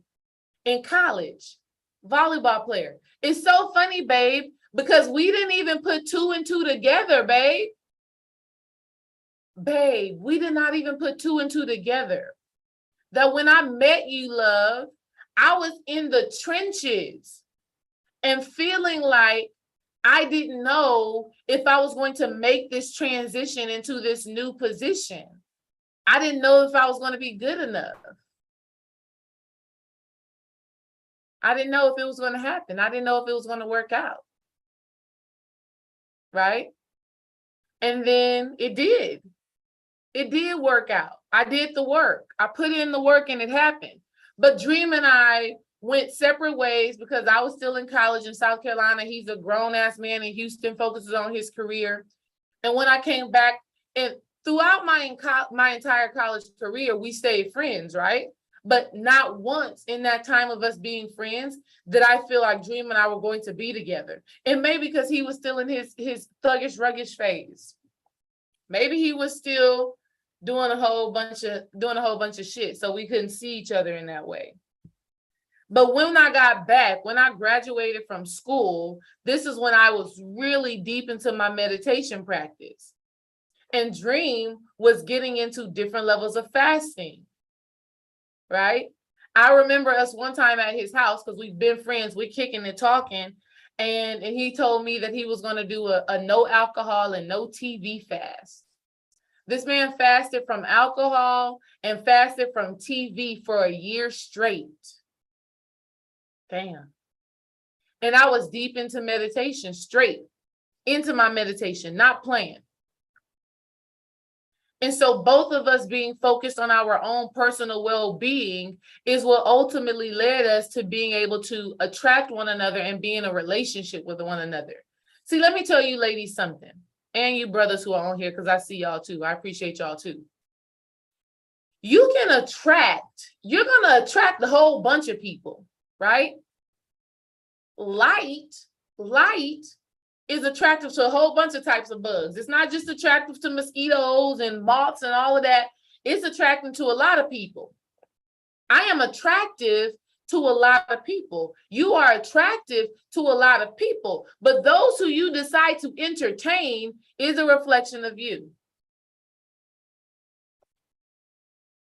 in college, volleyball player. It's so funny, babe, because we didn't even put 2 and 2 together, babe. Babe, we did not even put 2 and 2 together. That when I met you, love, I was in the trenches and feeling like I didn't know if I was going to make this transition into this new position. I didn't know if I was going to be good enough. I didn't know if it was going to happen. I didn't know if it was going to work out. Right? And then it did. It did work out. I did the work. I put in the work and it happened. But Dream and I went separate ways because I was still in college in South Carolina. He's a grown-ass man in Houston, focuses on his career. And when I came back, and throughout my entire college career, we stayed friends, right? But not once in that time of us being friends did I feel like Dream and I were going to be together. And maybe because he was still in his thuggish, ruggish phase. Maybe he was still doing a whole bunch of shit, so we couldn't see each other in that way. But when I got back, when I graduated from school, this is when I was really deep into my meditation practice. And Dream was getting into different levels of fasting, right? I remember us one time at his house, because we've been friends, we're kicking and talking, and he told me that he was going to do a no alcohol and no TV fast. This man fasted from alcohol and fasted from TV for a year straight. Damn. And I was deep into meditation, straight into my meditation, not playing. And so both of us being focused on our own personal well-being is what ultimately led us to being able to attract one another and be in a relationship with one another. See, let me tell you ladies something, and you brothers who are on here, because I see y'all too. I appreciate y'all too. You're going to attract a whole bunch of people, right? Light is attractive to a whole bunch of types of bugs. It's not just attractive to mosquitoes and moths and all of that. It's attracting to a lot of people. I am attractive to a lot of people. You are attractive to a lot of people, but those who you decide to entertain is a reflection of you.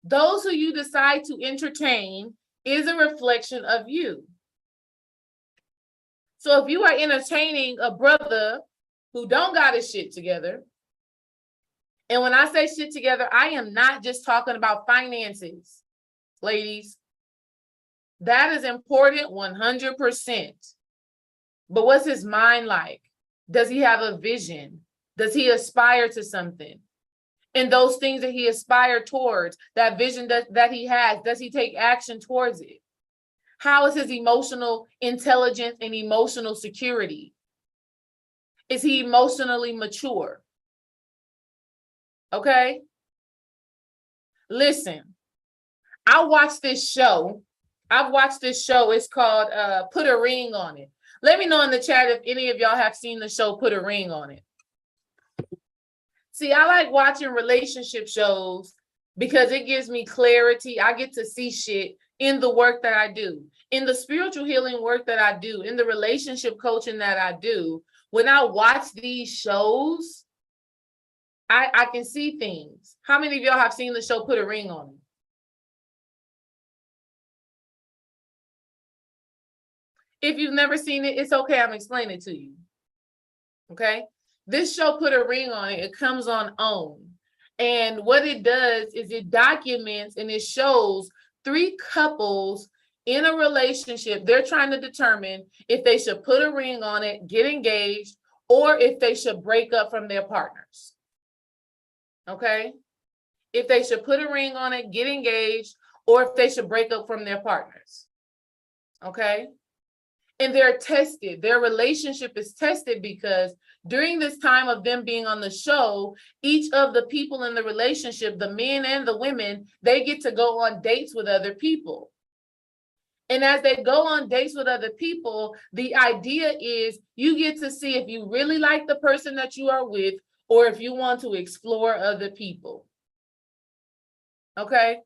Those who you decide to entertain is a reflection of you. So if you are entertaining a brother who don't got his shit together, and when I say shit together, I am not just talking about finances, ladies. That is important 100%. But what's his mind like? Does he have a vision? Does he aspire to something? And those things that he aspired towards, that vision that he has, does he take action towards it? How is his emotional intelligence and emotional security? Is he emotionally mature? Okay? Listen, I've watched this show. It's called Put a Ring on It. Let me know in the chat if any of y'all have seen the show Put a Ring on It. See, I like watching relationship shows because it gives me clarity. I get to see shit in the work that I do, in the spiritual healing work that I do, in the relationship coaching that I do. When I watch these shows, I can see things. How many of y'all have seen the show Put a Ring on It? If you've never seen it, it's okay. I'm explaining it to you. Okay? This show Put a Ring on It. It comes on OWN. And what it does is it documents and it shows 3 couples in a relationship. They're trying to determine if they should put a ring on it, get engaged, or if they should break up from their partners. Okay? If they should put a ring on it, get engaged, or if they should break up from their partners. Okay? And they're tested. Their relationship is tested because during this time of them being on the show, each of the people in the relationship, the men and the women, they get to go on dates with other people. And as they go on dates with other people, the idea is you get to see if you really like the person that you are with or if you want to explore other people. Okay?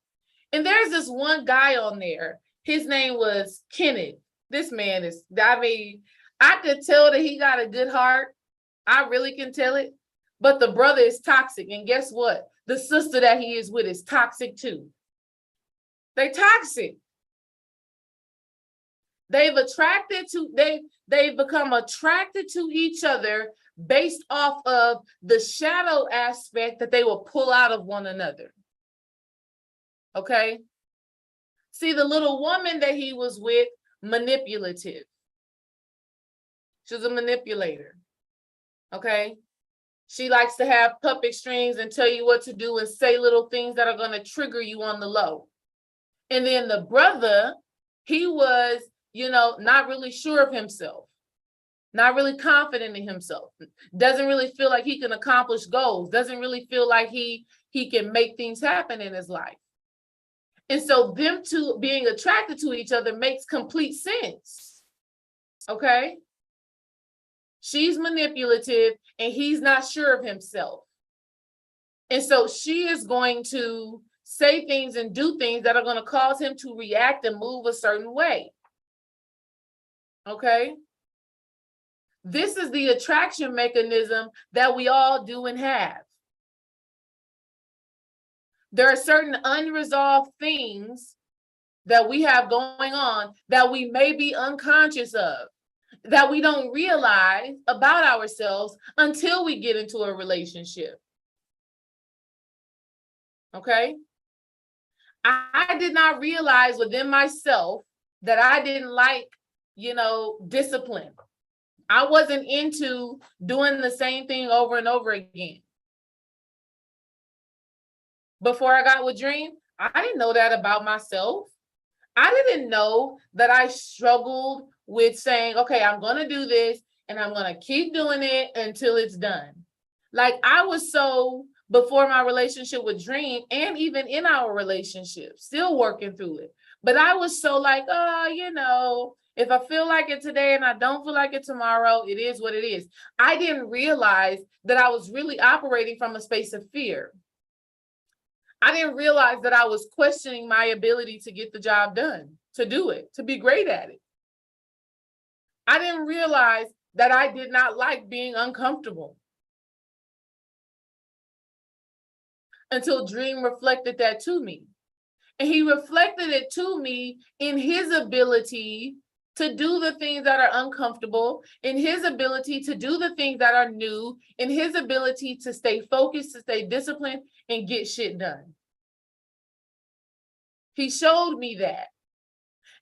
And there's this one guy on there. His name was Kenneth. This man is, I could tell that he got a good heart. I really can tell it. But the brother is toxic. And guess what? The sister that he is with is toxic too. They toxic. They've become attracted to each other based off of the shadow aspect that they will pull out of one another. Okay? See, the little woman that he was with manipulative. She was a manipulator. Okay. She likes to have puppet strings and tell you what to do and say little things that are going to trigger you on the low. And then the brother, he was, not really sure of himself, not really confident in himself, doesn't really feel like he can accomplish goals, doesn't really feel like he can make things happen in his life. And so them two being attracted to each other makes complete sense. Okay? She's manipulative and he's not sure of himself. And so she is going to say things and do things that are going to cause him to react and move a certain way. Okay? This is the attraction mechanism that we all do and have. There are certain unresolved things that we have going on that we may be unconscious of, that we don't realize about ourselves until we get into a relationship. Okay? I did not realize within myself that I didn't like, discipline. I wasn't into doing the same thing over and over again. Before I got with Dream, I didn't know that about myself. I didn't know that I struggled with saying, okay, I'm going to do this and I'm going to keep doing it until it's done. Like I was so, before my relationship with Dream and even in our relationship, still working through it. But I was so like, if I feel like it today and I don't feel like it tomorrow, it is what it is. I didn't realize that I was really operating from a space of fear. I didn't realize that I was questioning my ability to get the job done, to do it, to be great at it. I didn't realize that I did not like being uncomfortable until Dream reflected that to me. And he reflected it to me in his ability to do the things that are uncomfortable, in his ability to do the things that are new, in his ability to stay focused, to stay disciplined, and get shit done. He showed me that.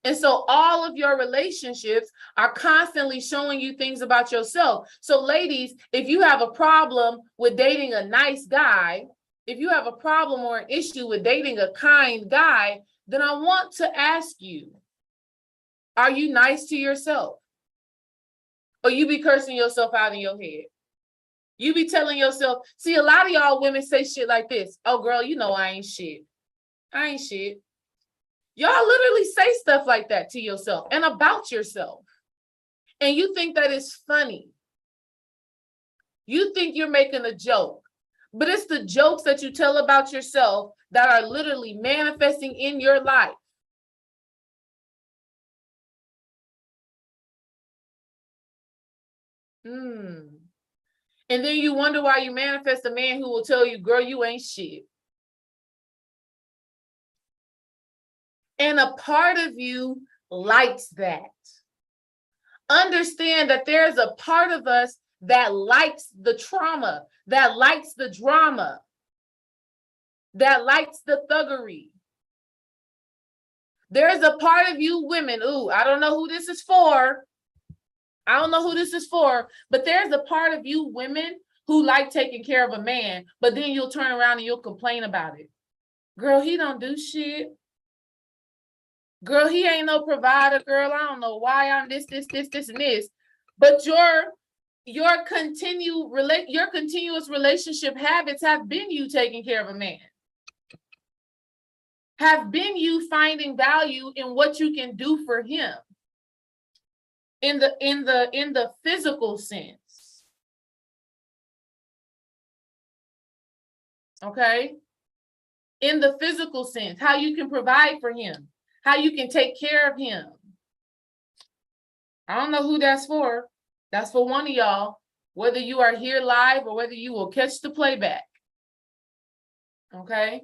And so all of your relationships are constantly showing you things about yourself. So ladies, if you have a problem with dating a nice guy, if you have a problem or an issue with dating a kind guy, then I want to ask you, are you nice to yourself? Or you be cursing yourself out in your head? You be telling yourself, see, a lot of y'all women say shit like this. Oh, girl, I ain't shit. I ain't shit. Y'all literally say stuff like that to yourself and about yourself. And you think that is funny. You think you're making a joke. But it's the jokes that you tell about yourself that are literally manifesting in your life. And then you wonder why you manifest a man who will tell you, girl, you ain't shit. And a part of you likes that. Understand that there's a part of us that likes the trauma, that likes the drama, that likes the thuggery. There's a part of you women, I don't know who this is for. But there's a part of you women who like taking care of a man, but then you'll turn around and you'll complain about it. Girl, he don't do shit. Girl, he ain't no provider, girl. I don't know why I'm this, and this. But your continuous relationship habits have been you taking care of a man. Have been you finding value in what you can do for him. In the physical sense. Okay? In the physical sense, how you can provide for him, how you can take care of him. I don't know who that's for. That's for one of y'all, whether you are here live or whether you will catch the playback. Okay?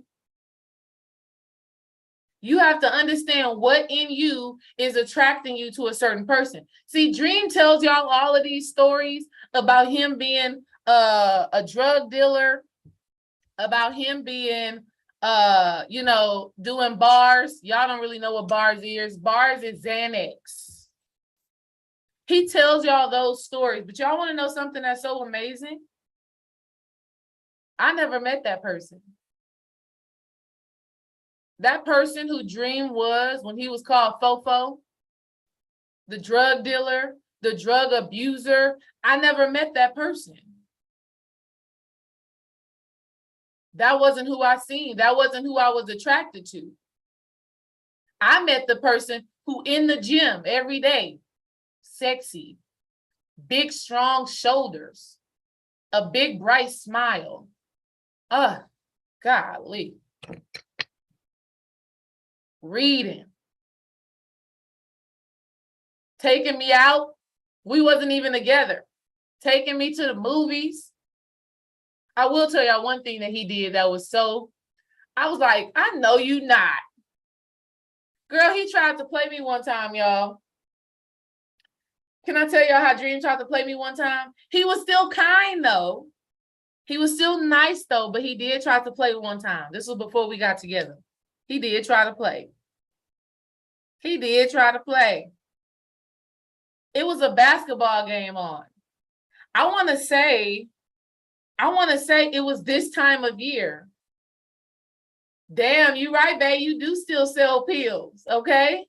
You have to understand what in you is attracting you to a certain person. See, Dream tells y'all all of these stories about him being a drug dealer, about him being doing bars. Y'all don't really know what bars is. Bars is Xanax. He tells y'all those stories, but y'all want to know something that's so amazing? I never met that person. That person who Dream was when he was called Fofo, the drug dealer, the drug abuser, I never met that person. That wasn't who I seen. That wasn't who I was attracted to. I met the person who in the gym every day, sexy, big, strong shoulders, a big, bright smile. Golly. Reading. Taking me out. We wasn't even together. Taking me to the movies. I will tell y'all one thing that he did that was so, I was like, I know you not. Girl, he tried to play me one time, y'all. Can I tell y'all how Dream tried to play me one time? He was still kind, though. He was still nice, though, but he did try to play one time. This was before we got together. He did try to play. He did try to play. It was a basketball game on. I want to say it was this time of year. Damn, you right, babe. You do still sell pills, okay?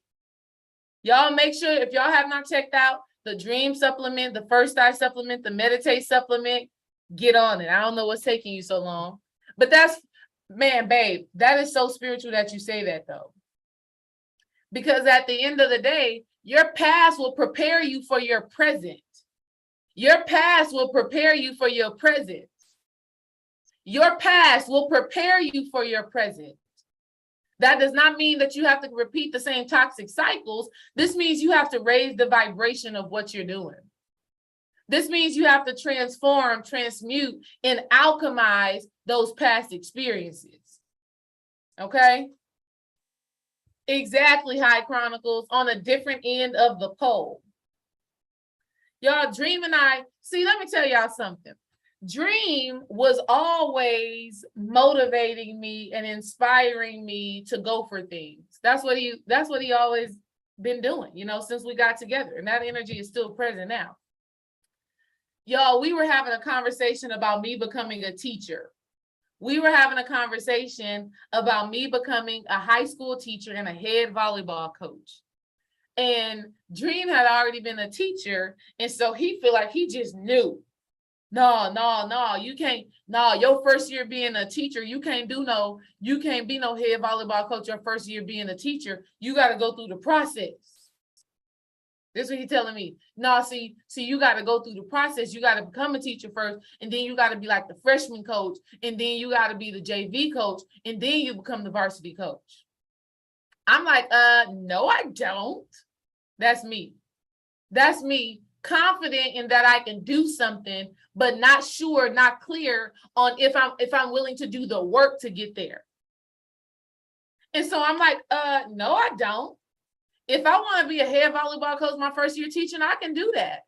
Y'all make sure, if y'all have not checked out the Dream supplement, the First Eye supplement, the Meditate supplement, get on it. I don't know what's taking you so long. But that's, man, babe, that is so spiritual that you say that, though. Because at the end of the day, your past will prepare you for your present. Your past will prepare you for your present. Your past will prepare you for your present. That does not mean that you have to repeat the same toxic cycles. This means you have to raise the vibration of what you're doing. This means you have to transform, transmute, and alchemize those past experiences. Okay? Exactly, High Chronicles, on a different end of the pole. Y'all, Dream and I, see, let me tell y'all something. Dream was always motivating me and inspiring me to go for things. That's what he always been doing, since we got together. And that energy is still present now. Y'all, we were having a conversation about me becoming a teacher. We were having a conversation about me becoming a high school teacher and a head volleyball coach. And Dream had already been a teacher. And so he feel like he just knew. No, you can't. No, your first year being a teacher, you can't be no head volleyball coach your first year being a teacher. You got to go through the process. This is what he's telling me. No, see, you got to go through the process. You got to become a teacher first, and then you got to be like the freshman coach, and then you got to be the JV coach, and then you become the varsity coach. I'm like, no, I don't. That's me. That's me, confident in that I can do something, but not sure, not clear on if I'm willing to do the work to get there. And so I'm like, no, I don't. If I want to be a head volleyball coach my first year teaching, I can do that.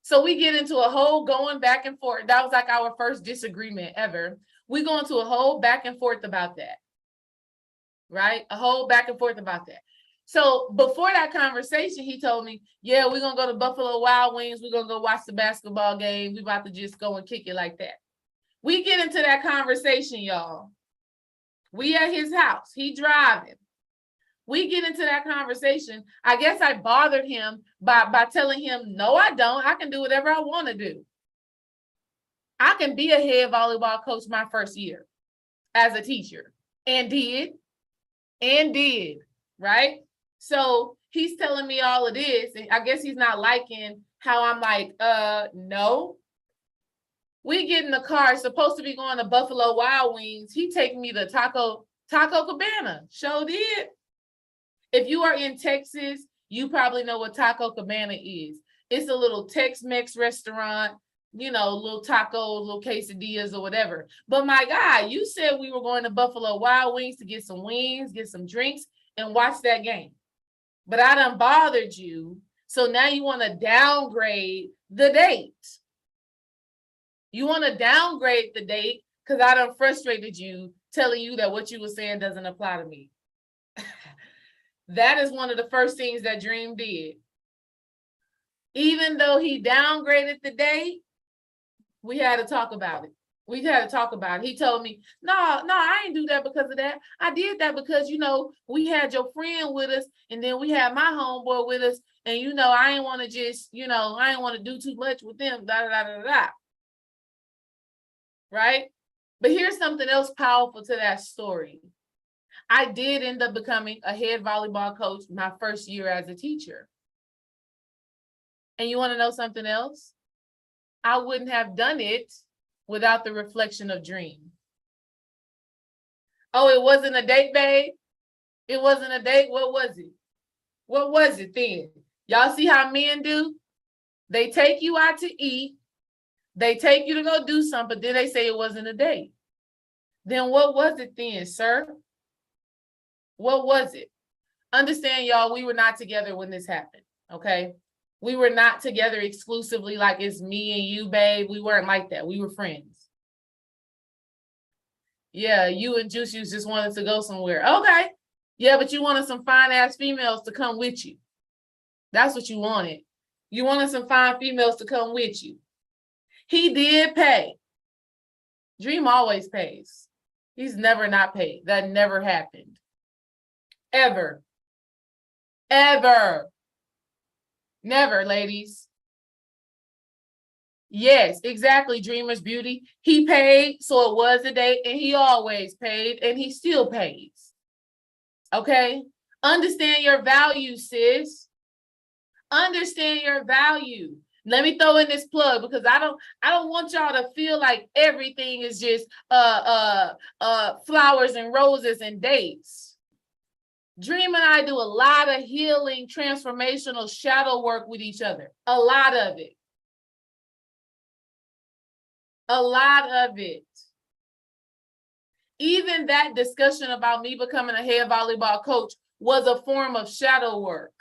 So we get into a whole going back and forth. That was like our first disagreement ever. We go into a whole back and forth about that. Right? A whole back and forth about that. So before that conversation, he told me, yeah, we're going to go to Buffalo Wild Wings. We're going to go watch the basketball game. We're about to just go and kick it like that. We get into that conversation, y'all. We at his house. He driving. We get into that conversation. I guess I bothered him by telling him, no, I don't. I can do whatever I want to do. I can be a head volleyball coach my first year as a teacher. And did, right? So he's telling me all of this. And I guess he's not liking how I'm like, no. We get in the car, supposed to be going to Buffalo Wild Wings. He taking me to Taco Cabana. Sure did. If you are in Texas, you probably know what Taco Cabana is. It's a little Tex-Mex restaurant, little tacos, little quesadillas or whatever. But my guy, you said we were going to Buffalo Wild Wings to get some wings, get some drinks, and watch that game. But I done bothered you. So now you want to downgrade the date. You want to downgrade the date because I done frustrated you telling you that what you were saying doesn't apply to me. That is one of the first things that Dream did. Even though he downgraded the date, we had to talk about it. We had to talk about it. He told me, no, I ain't do that because of that. I did that because, you know, we had your friend with us, and then we had my homeboy with us, and, you know, I ain't want to just, you know, I ain't want to do too much with them, da, da, da, da, da. Right? But here's something else powerful to that story. I did end up becoming a head volleyball coach my first year as a teacher. And you want to know something else? I wouldn't have done it without the reflection of Dream. Oh, it wasn't a date, babe? It wasn't a date? What was it? What was it then? Y'all see how men do? They take you out to eat. They take you to go do something, but then they say it wasn't a date. Then what was it then, sir? What was it? Understand, y'all, we were not together when this happened, okay? We were not together exclusively like it's me and you, babe. We weren't like that. We were friends. Yeah, you and Juice just wanted to go somewhere. Okay. Yeah, but you wanted some fine-ass females to come with you. That's what you wanted. You wanted some fine females to come with you. He did pay. Dream always pays. He's never not paid. That never happened. Ever. Ever. Never, ladies. Yes, exactly, Dreamer's Beauty. He paid, so it was a date, and he always paid, and he still pays. Okay? Understand your value, sis. Understand your value. Let me throw in this plug because I don't want y'all to feel like everything is just flowers and roses and dates. Dream and I do a lot of healing, transformational shadow work with each other. A lot of it. A lot of it. Even that discussion about me becoming a head volleyball coach was a form of shadow work.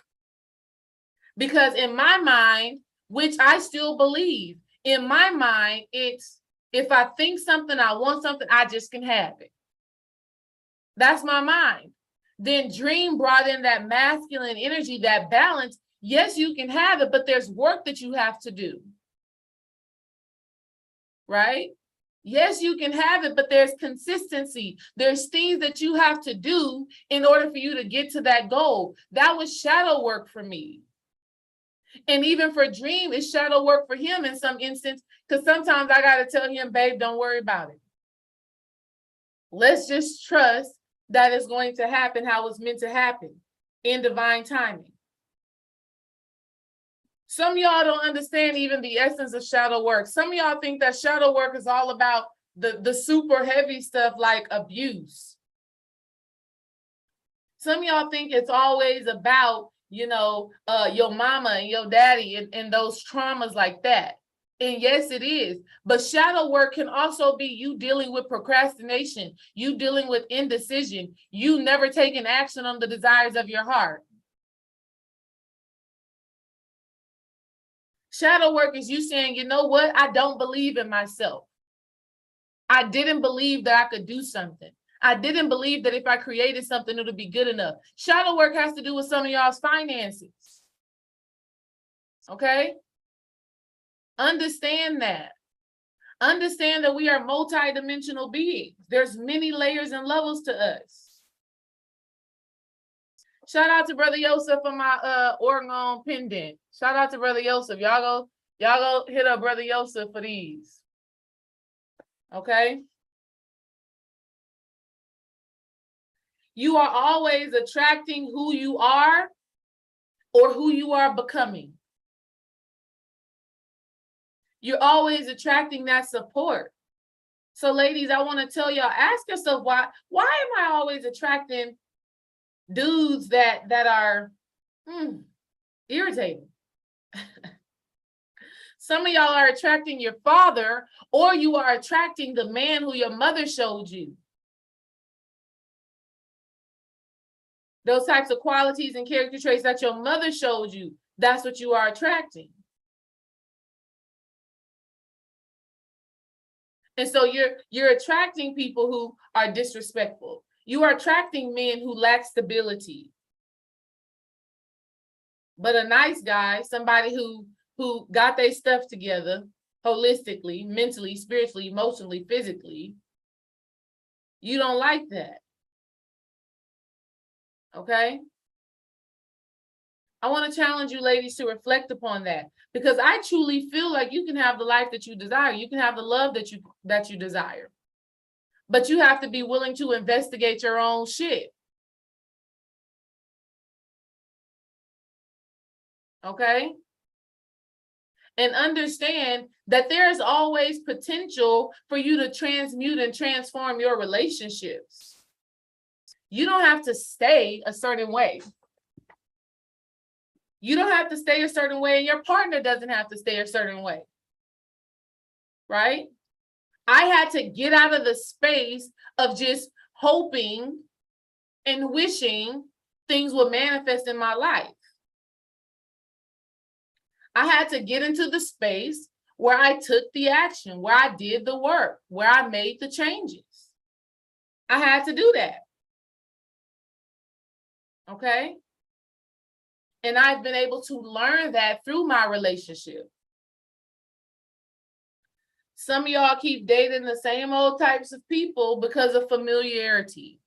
Because in my mind, which I still believe, in my mind, it's if I think something, I want something, I just can have it. That's my mind. Then Dream brought in that masculine energy, that balance. Yes, you can have it, but there's work that you have to do. Right? Yes, you can have it, but there's consistency. There's things that you have to do in order for you to get to that goal. That was shadow work for me. And even for Dream, it's shadow work for him in some instance, because sometimes I got to tell him, babe, don't worry about it. Let's just trust that it's going to happen how it's meant to happen in divine timing. Some of y'all don't understand even the essence of shadow work. Some of y'all think that shadow work is all about the super heavy stuff like abuse. Some of y'all think it's always about, you know, your mama and your daddy and those traumas like that. And yes, it is. But shadow work can also be you dealing with procrastination, you dealing with indecision, you never taking action on the desires of your heart. Shadow work is you saying, you know what? I don't believe in myself. I didn't believe that I could do something. I didn't believe that if I created something, it would be good enough. Shadow work has to do with some of y'all's finances. Okay? Understand that. Understand that we are multidimensional beings. There's many layers and levels to us. Shout out to Brother Yosef for my Oregon pendant. Shout out to Brother Yosef. Y'all go hit up Brother Yosef for these. Okay? You are always attracting who you are or who you are becoming. You're always attracting that support. So ladies, I want to tell y'all, ask yourself, why am I always attracting dudes that are irritating? Some of y'all are attracting your father, or you are attracting the man who your mother showed you. Those types of qualities and character traits that your mother showed you, that's what you are attracting. And so you're attracting people who are disrespectful. You are attracting men who lack stability. But a nice guy, somebody who got their stuff together holistically, mentally, spiritually, emotionally, physically, you don't like that. Okay? I want to challenge you ladies to reflect upon that, because I truly feel like you can have the life that you desire. You can have the love that you desire. But you have to be willing to investigate your own shit. Okay? And understand that there's always potential for you to transmute and transform your relationships. You don't have to stay a certain way. You don't have to stay a certain way, and your partner doesn't have to stay a certain way. Right? I had to get out of the space of just hoping and wishing things would manifest in my life. I had to get into the space where I took the action, where I did the work, where I made the changes. I had to do that. Okay? And I've been able to learn that through my relationship. Some of y'all keep dating the same old types of people because of familiarity.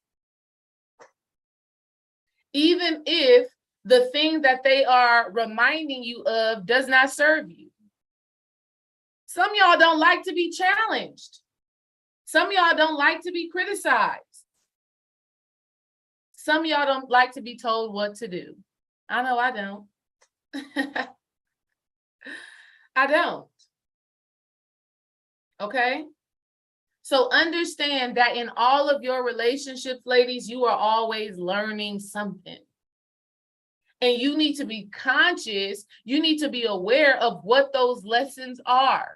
Even if the thing that they are reminding you of does not serve you. Some of y'all don't like to be challenged. Some of y'all don't like to be criticized. Some of y'all don't like to be told what to do. I know I don't. I don't. Okay? So understand that in all of your relationships, ladies, you are always learning something. And you need to be conscious. You need to be aware of what those lessons are.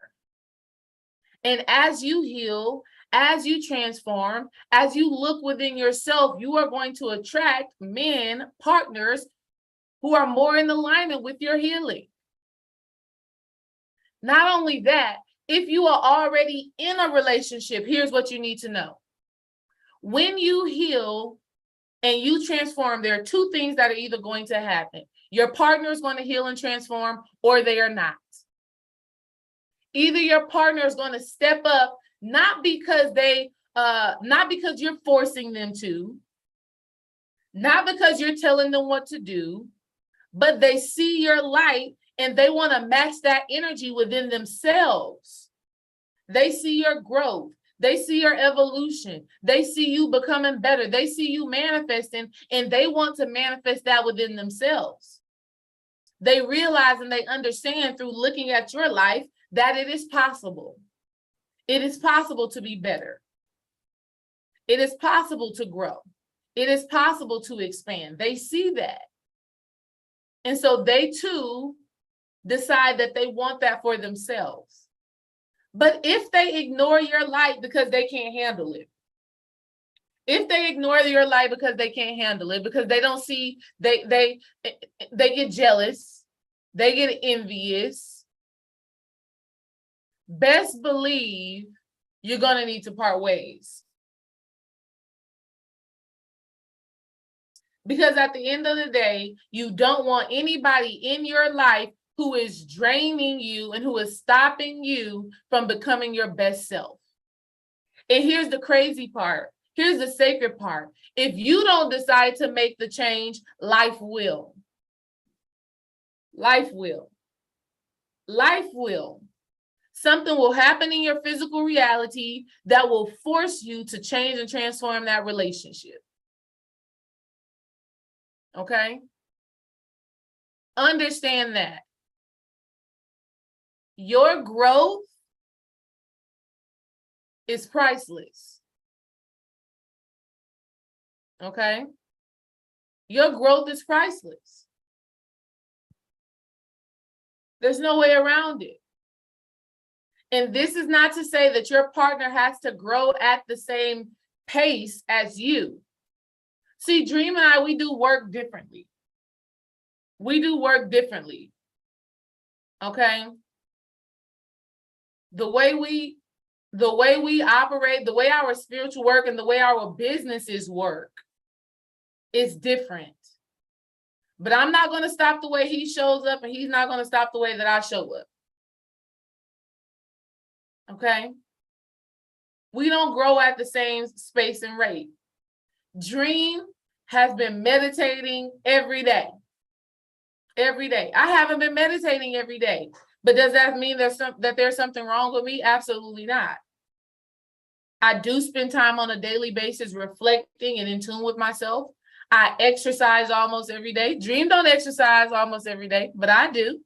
And as you heal, as you transform, as you look within yourself, you are going to attract men, partners who are more in alignment with your healing. Not only that, if you are already in a relationship, here's what you need to know. When you heal and you transform, there are two things that are either going to happen. Your partner is going to heal and transform, or they are not. Either your partner is going to step up, not because you're forcing them to, not because you're telling them what to do, but they see your light and they want to match that energy within themselves. They see your growth. They see your evolution. They see you becoming better. They see you manifesting, and they want to manifest that within themselves. They realize and they understand through looking at your life that it is possible. It is possible to be better. It is possible to grow. It is possible to expand. They see that. And so they too decide that they want that for themselves. But if they ignore your light because they can't handle it, if they ignore your light because they can't handle it, because they don't see, they get jealous, they get envious, best believe you're going to need to part ways. Because at the end of the day, you don't want anybody in your life who is draining you and who is stopping you from becoming your best self. And here's the crazy part. Here's the sacred part. If you don't decide to make the change, life will. Life will. Life will. Something will happen in your physical reality that will force you to change and transform that relationship. Okay? Understand that. Your growth is priceless. Okay? Your growth is priceless. There's no way around it. And this is not to say that your partner has to grow at the same pace as you. See, Dream and I, we do work differently. We do work differently. Okay? The way we The way we operate, the way our spiritual work and the way our businesses work is different. But I'm not going to stop the way he shows up, and he's not going to stop the way that I show up. Okay? We don't grow at the same space and rate. Dream has been meditating every day. Every day. I haven't been meditating every day. But does that mean that there's something wrong with me? Absolutely not. I do spend time on a daily basis reflecting and in tune with myself. I exercise almost every day. Dream don't exercise almost every day, but I do.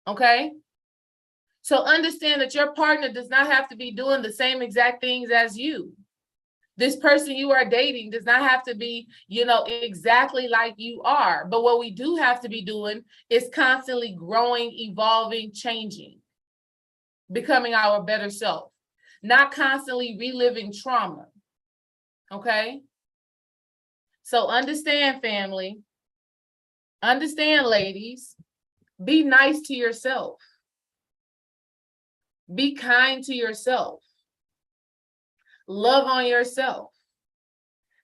Okay? So understand that your partner does not have to be doing the same exact things as you. This person you are dating does not have to be, exactly like you are. But what we do have to be doing is constantly growing, evolving, changing, becoming our better self, not constantly reliving trauma. Okay? So understand, family. Understand, ladies. Be nice to yourself. Be kind to yourself. Love on yourself.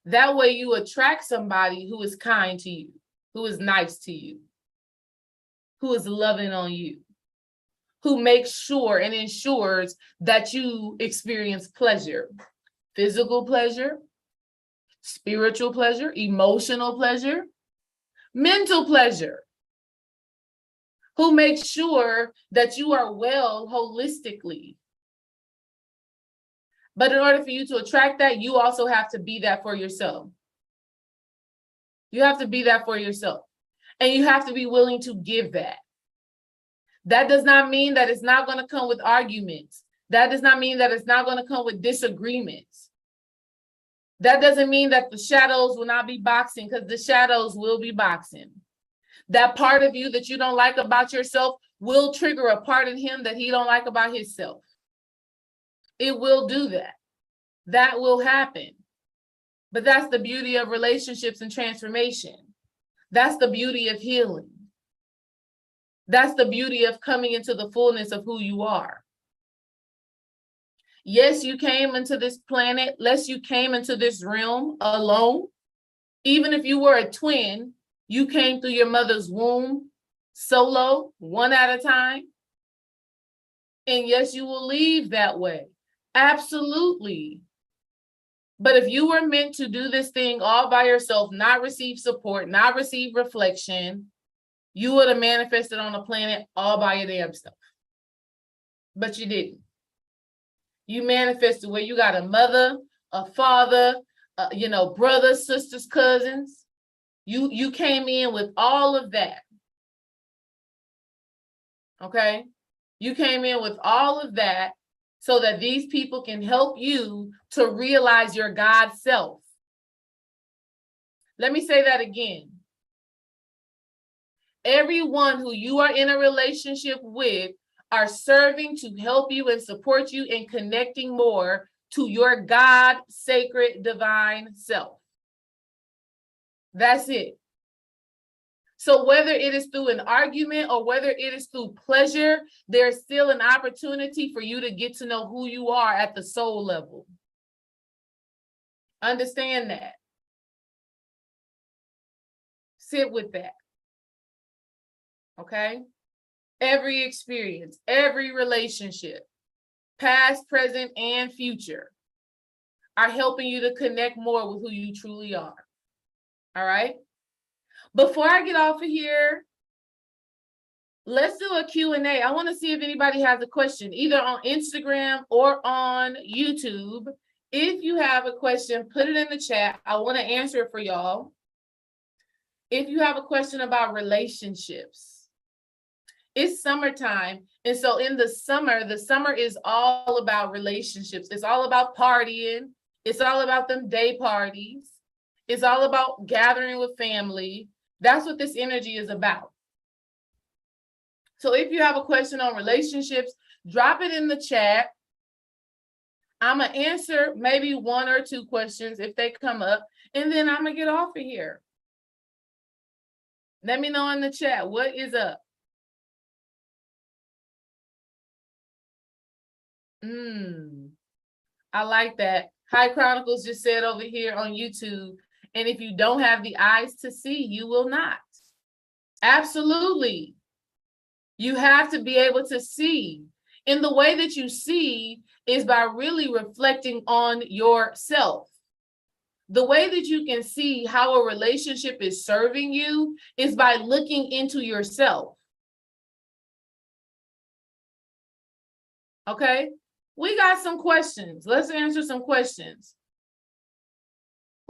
That way you attract somebody who is kind to you, who is nice to you, who is loving on you, who makes sure and ensures that you experience pleasure, physical pleasure, spiritual pleasure, emotional pleasure, mental pleasure, who makes sure that you are well holistically. But in order for you to attract that, you also have to be that for yourself. You have to be that for yourself. And you have to be willing to give that. That does not mean that it's not going to come with arguments. That does not mean that it's not going to come with disagreements. That doesn't mean that the shadows will not be boxing, because the shadows will be boxing. That part of you that you don't like about yourself will trigger a part in him that he don't like about himself. It will do that. That will happen. But that's the beauty of relationships and transformation. That's the beauty of healing. That's the beauty of coming into the fullness of who you are. Yes, you came into this planet. Yes, you came into this realm alone. Even if you were a twin, you came through your mother's womb solo, one at a time. And yes, you will leave that way. Absolutely. But if you were meant to do this thing all by yourself, not receive support, not receive reflection, you would have manifested on the planet all by your damn self. But you didn't. You manifested where you got a mother, a father, brothers, sisters, cousins. You came in with all of that. Okay? You came in with all of that so that these people can help you to realize your God self. Let me say that again. Everyone who you are in a relationship with are serving to help you and support you in connecting more to your God, sacred, divine self. That's it. So whether it is through an argument or whether it is through pleasure, there's still an opportunity for you to get to know who you are at the soul level. Understand that. Sit with that. Okay? Every experience, every relationship, past, present, and future, are helping you to connect more with who you truly are. All right? Before I get off of here, let's do a Q&A. I want to see if anybody has a question, either on Instagram or on YouTube. If you have a question, put it in the chat. I want to answer it for y'all. If you have a question about relationships, it's summertime. And so in the summer is all about relationships. It's all about partying. It's all about them day parties. It's all about gathering with family. That's what this energy is about. So if you have a question on relationships, drop it in the chat. I'm going to answer maybe one or two questions if they come up, and then I'm going to get off of here. Let me know in the chat, what is up? I like that. High Chronicles just said over here on YouTube, and if you don't have the eyes to see, you will not. Absolutely. You have to be able to see. And the way that you see is by really reflecting on yourself. The way that you can see how a relationship is serving you is by looking into yourself. Okay? We got some questions. Let's answer some questions.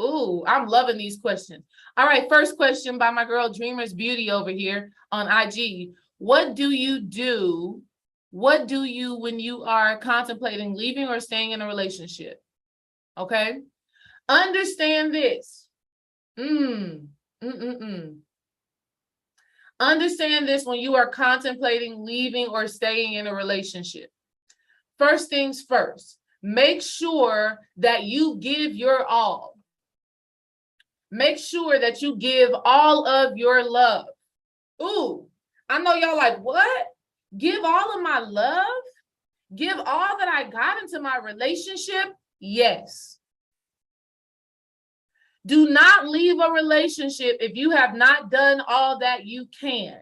Ooh, I'm loving these questions. All right, first question by my girl Dreamer's Beauty over here on IG. What do you do? What do you when you are contemplating leaving or staying in a relationship? Okay? Understand this. Understand this when you are contemplating leaving or staying in a relationship. First things first, make sure that you give your all. Make sure that you give all of your love. Ooh, I know y'all like, what? Give all of my love? Give all that I got into my relationship? Yes. Do not leave a relationship if you have not done all that you can.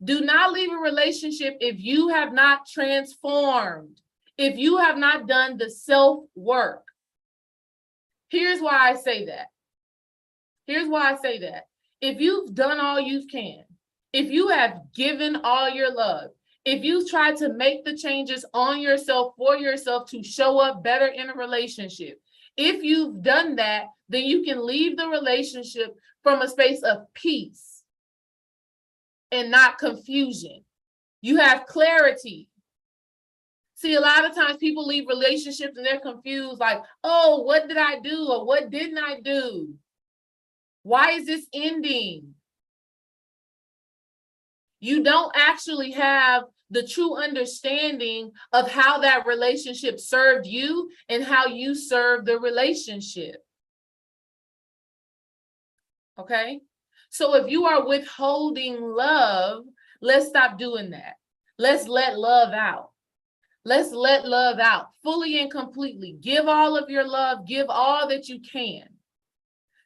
Do not leave a relationship if you have not transformed, if you have not done the self-work. Here's why I say that. Here's why I say that. If you've done all you can, if you have given all your love, if you've tried to make the changes on yourself for yourself to show up better in a relationship, if you've done that, then you can leave the relationship from a space of peace and not confusion. You have clarity. See, a lot of times people leave relationships and they're confused, like, oh, what did I do or what didn't I do? Why is this ending? You don't actually have the true understanding of how that relationship served you and how you served the relationship. Okay? So if you are withholding love, let's stop doing that. Let's let love out. Let's let love out fully and completely. Give all of your love, give all that you can.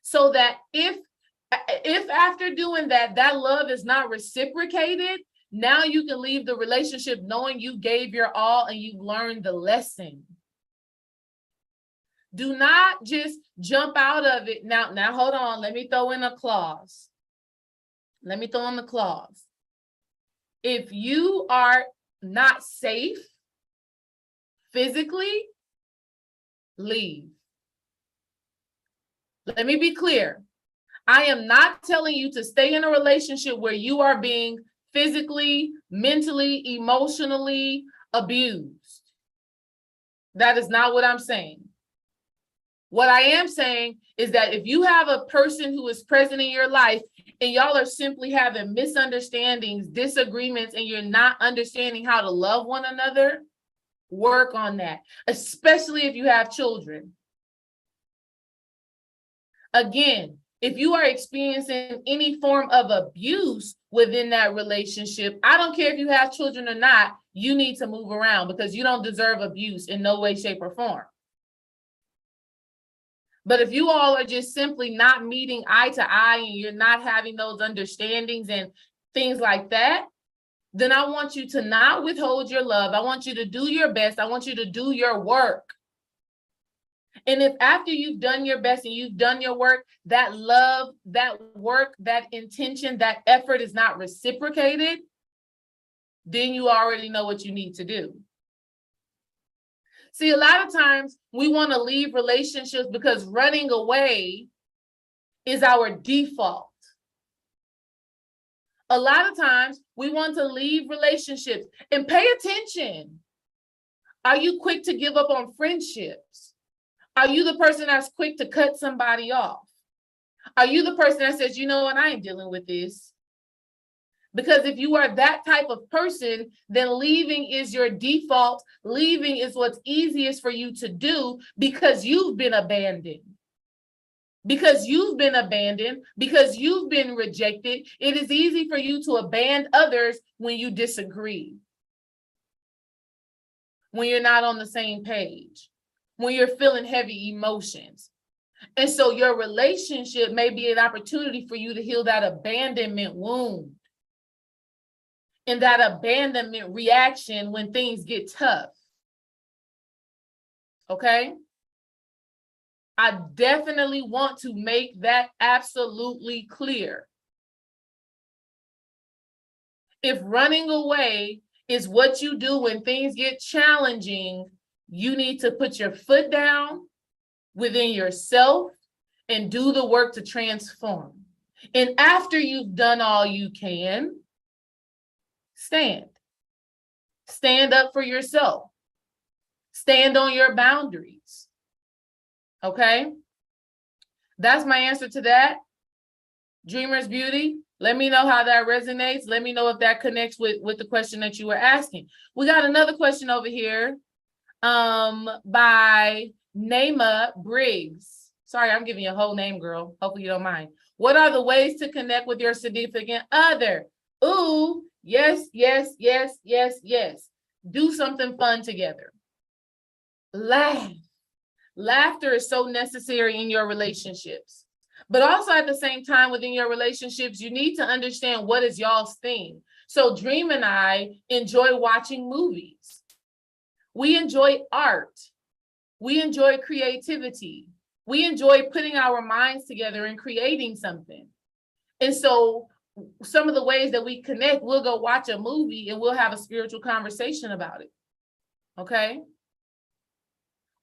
So that if after doing that, that love is not reciprocated, now you can leave the relationship knowing you gave your all and you learned the lesson. Do not just jump out of it. Now hold on. Let me throw in a clause. Let me throw in the clause. If you are not safe physically, leave. Let me be clear. I am not telling you to stay in a relationship where you are being physically, mentally, emotionally abused. That is not what I'm saying. What I am saying is that if you have a person who is present in your life and y'all are simply having misunderstandings, disagreements, and you're not understanding how to love one another, work on that, especially if you have children. Again, if you are experiencing any form of abuse within that relationship, I don't care if you have children or not, you need to move around because you don't deserve abuse in no way, shape, or form. But if you all are just simply not meeting eye to eye and you're not having those understandings and things like that, then I want you to not withhold your love. I want you to do your best. I want you to do your work. And if after you've done your best and you've done your work, that love, that work, that intention, that effort is not reciprocated, then you already know what you need to do. See, a lot of times we want to leave relationships because running away is our default. A lot of times we want to leave relationships and pay attention. Are you quick to give up on friendships? Are you the person that's quick to cut somebody off? Are you the person that says, you know what, I ain't dealing with this? Because if you are that type of person, then leaving is your default. Leaving is what's easiest for you to do because you've been abandoned. Because you've been abandoned, because you've been rejected, it is easy for you to abandon others when you disagree. when you're not on the same page, when you're feeling heavy emotions. And so your relationship may be an opportunity for you to heal that abandonment wound and that abandonment reaction when things get tough. Okay? I definitely want to make that absolutely clear. If running away is what you do when things get challenging, you need to put your foot down within yourself and do the work to transform. And after you've done all you can, stand. Stand up for yourself. Stand on your boundaries. Okay? That's my answer to that. Dreamer's Beauty, let me know how that resonates. Let me know if that connects with the question that you were asking. We got another question over here by Naima Briggs. Sorry, I'm giving you a whole name, girl. Hopefully you don't mind. What are the ways to connect with your significant other? Ooh, yes, yes, yes, yes, yes. Do something fun together. Laugh. Laughter is so necessary in your relationships. But also at the same time within your relationships, you need to understand what is y'all's thing. So Dream and I enjoy watching movies. We enjoy art. We enjoy creativity. We enjoy putting our minds together and creating something. And so some of the ways that we connect, we'll go watch a movie and we'll have a spiritual conversation about it. Okay?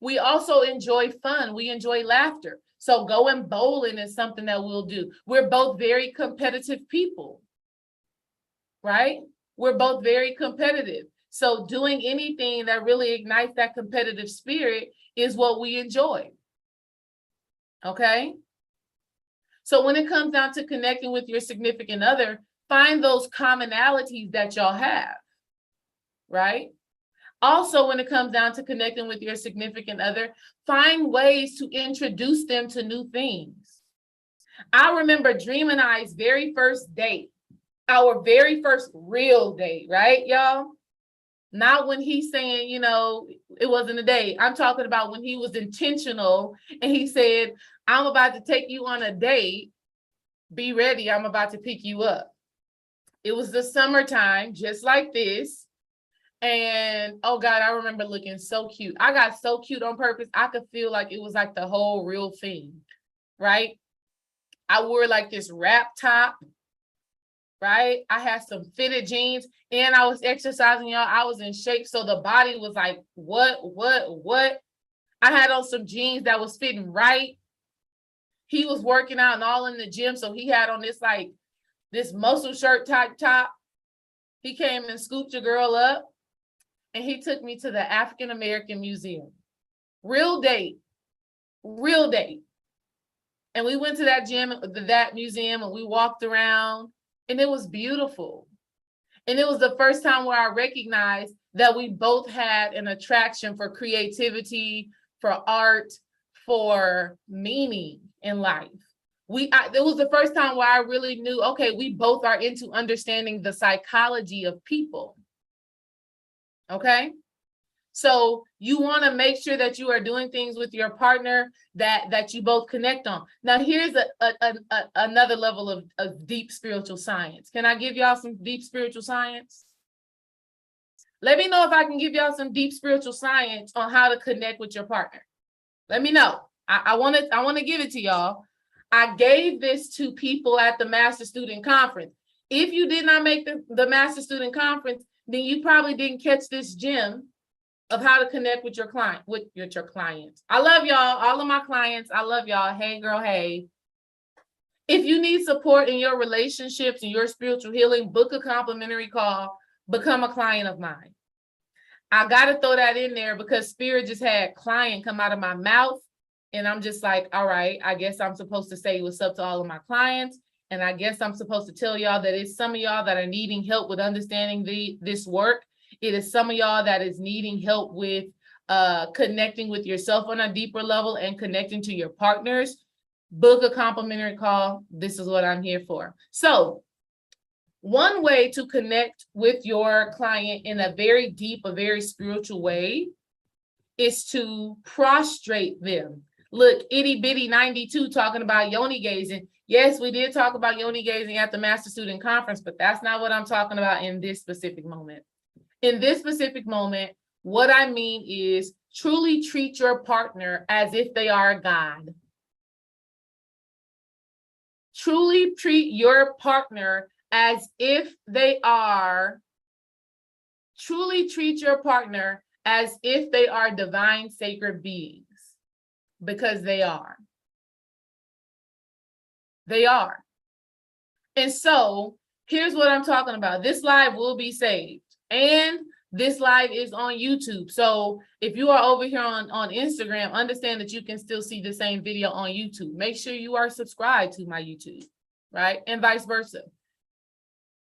We also enjoy fun. We enjoy laughter. So going bowling is something that we'll do. We're both very competitive people, right? We're both very competitive. So doing anything that really ignites that competitive spirit is what we enjoy. Okay? So when it comes down to connecting with your significant other, find those commonalities that y'all have, right? Also, when it comes down to connecting with your significant other, find ways to introduce them to new things. I remember Dream and I's very first date, our very first real date, right, y'all? Not when he's saying, you know, it wasn't a date. I'm talking about when he was intentional and he said, I'm about to take you on a date. Be ready. I'm about to pick you up. It was the summertime, just like this. And oh God, I remember looking so cute. I got so cute on purpose. I could feel like it was like the whole real thing, right? I wore like this wrap top, right? I had some fitted jeans and I was exercising, y'all. I was in shape. So the body was like, what? I had on some jeans that was fitting right. He was working out and all in the gym. So he had on this like this muscle shirt type top. He came and scooped your girl up. And he took me to the African American Museum. Real date. And we went to that museum and we walked around and it was beautiful. And it was the first time where I recognized that we both had an attraction for creativity, for art, for meaning in life. It was the first time where I really knew, okay, we both are into understanding the psychology of people. Okay, so you want to make sure that you are doing things with your partner that you both connect on. Now, here's another level of deep spiritual science. Can I give y'all some deep spiritual science? Let me know if I can give y'all some deep spiritual science on how to connect with your partner. Let me know. I want to give it to y'all. I gave this to people at the Master Student Conference. If you did not make the Master Student Conference, then you probably didn't catch this gem of how to connect with your client, with your clients. I love y'all, all of my clients. I love y'all. Hey, girl, hey. If you need support in your relationships and your spiritual healing, book a complimentary call, become a client of mine. I got to throw that in there because Spirit just had client come out of my mouth. And I'm just like, all right, I guess I'm supposed to say what's up to all of my clients. And I guess I'm supposed to tell y'all that it's some of y'all that are needing help with understanding this work. It is some of y'all that is needing help with connecting with yourself on a deeper level and connecting to your partners. Book a complimentary call. This is what I'm here for. So One way to connect with your client in a very deep, a very spiritual way is to prostrate them. Look, itty bitty 92 talking about yoni gazing. Yes, we did talk about yoni gazing at the Master Student Conference, but that's not what I'm talking about in this specific moment. In this specific moment, what I mean is truly treat your partner as if they are a god. Truly treat your partner as if they are, truly treat your partner as if they are divine sacred beings, because they are. They are. And so here's what I'm talking about. This live will be saved, and this live is on YouTube. So if you are over here on Instagram, understand that you can still see the same video on YouTube. Make sure you are subscribed to my YouTube, right? And vice versa.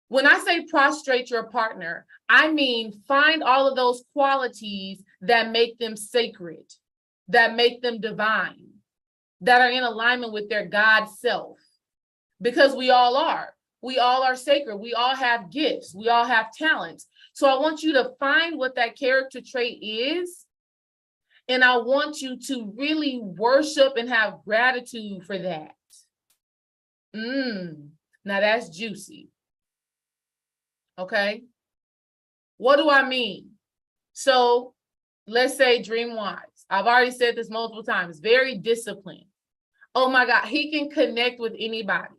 When I say prostrate your partner, I mean find all of those qualities that make them sacred, that make them divine, that are in alignment with their God self. Because we all are. We all are sacred. We all have gifts. We all have talents. So I want you to find what that character trait is. And I want you to really worship and have gratitude for that. Now that's juicy. Okay. What do I mean? So let's say dream wise. I've already said this multiple times. Very disciplined. Oh my God. He can connect with anybody.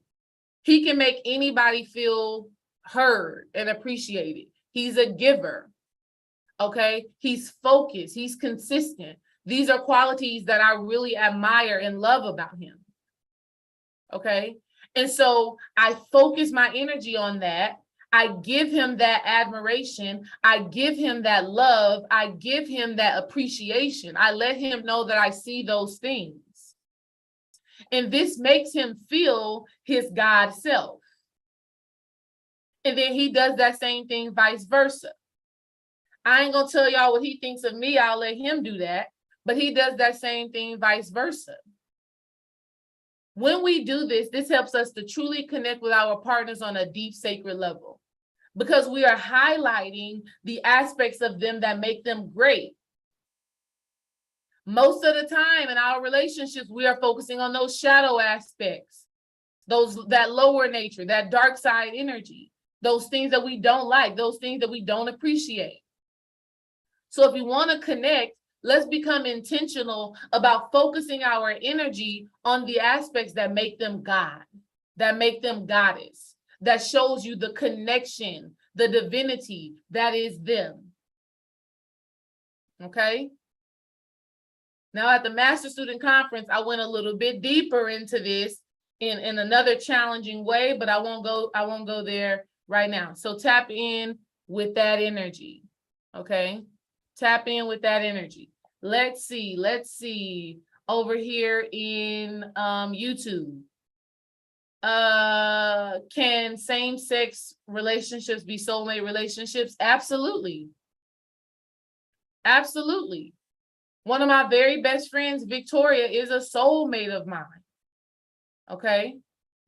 He can make anybody feel heard and appreciated. He's a giver. Okay. He's focused. He's consistent. These are qualities that I really admire and love about him. Okay. And so I focus my energy on that. I give him that admiration. I give him that love. I give him that appreciation. I let him know that I see those things. And this makes him feel his God self. And then he does that same thing vice versa. I ain't gonna tell y'all what he thinks of me. I'll let him do that. But he does that same thing vice versa. When we do this, this helps us to truly connect with our partners on a deep sacred level, because we are highlighting the aspects of them that make them great. Most of the time in our relationships, we are focusing on those shadow aspects, that lower nature, that dark side energy, those things that we don't like, those things that we don't appreciate. So if we want to connect, let's become intentional about focusing our energy on the aspects that make them God, that make them goddess, that shows you the connection, the divinity that is them. Okay. Now at the Master Student Conference, I went a little bit deeper into this in another challenging way, but I won't go there right now. So tap in with that energy. Okay. Tap in with that energy. Let's see over here in YouTube. Can same-sex relationships be soulmate relationships? Absolutely. Absolutely. One of my very best friends, Victoria, is a soulmate of mine. Okay.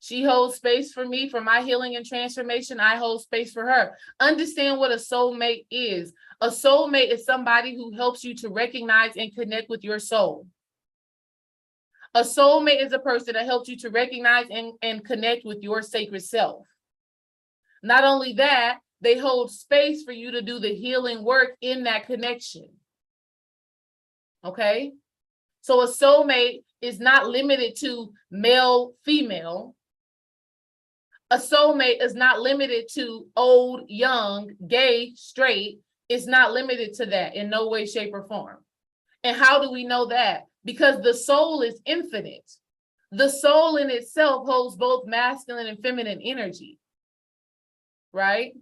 She holds space for me for my healing and transformation. I hold space for her. Understand what a soulmate is. A soulmate is somebody who helps you to recognize and connect with your soul. A soulmate is a person that helps you to recognize and connect with your sacred self. Not only that, they hold space for you to do the healing work in that connection. Okay? So a soulmate is not limited to male, female. A soulmate is not limited to old, young, gay, straight. It's not limited to that in no way, shape, or form. And how do we know that? Because the soul is infinite. The soul in itself holds both masculine and feminine energy, right?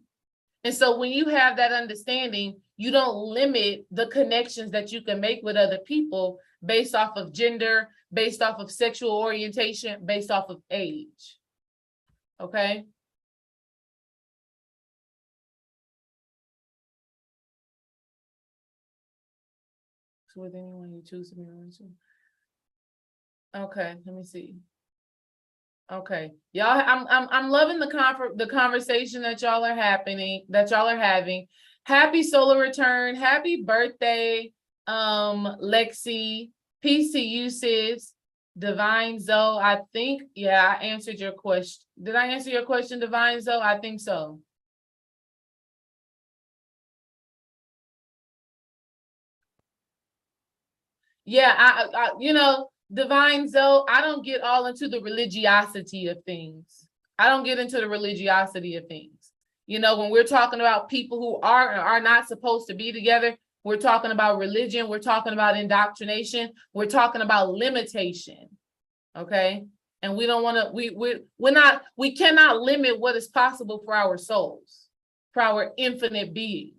And so when you have that understanding, you don't limit the connections that you can make with other people based off of gender, based off of sexual orientation, based off of age. Okay? So with anyone you choose to be related to. Okay, let me see. Okay, y'all, I'm loving the conversation that y'all are having. Happy solar return, happy birthday, Lexi. Peace to you, sis. Divine Zoe, I think, yeah, I answered your question. Did I answer your question, Divine Zoe? I think so. Yeah, Divine Zoe, I don't get all into the religiosity of things. I don't get into the religiosity of things. When we're talking about people who are not supposed to be together, we're talking about religion, we're talking about indoctrination, we're talking about limitation. Okay? And we don't want to, we cannot limit what is possible for our souls, for our infinite being.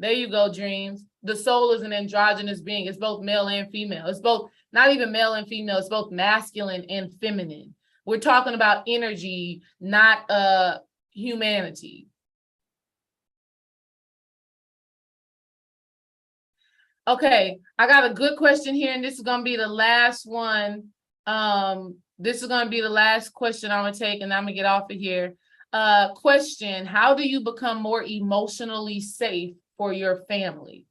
There you go, Dreams. The soul is an androgynous being. It's both male and female. It's both, not even male and female, it's both masculine and feminine. We're talking about energy, not humanity. Okay, I got a good question here, and this is going to be the last one. This is going to be the last question I'm going to take, and I'm going to get off of here. Question, how do you become more emotionally safe for your family?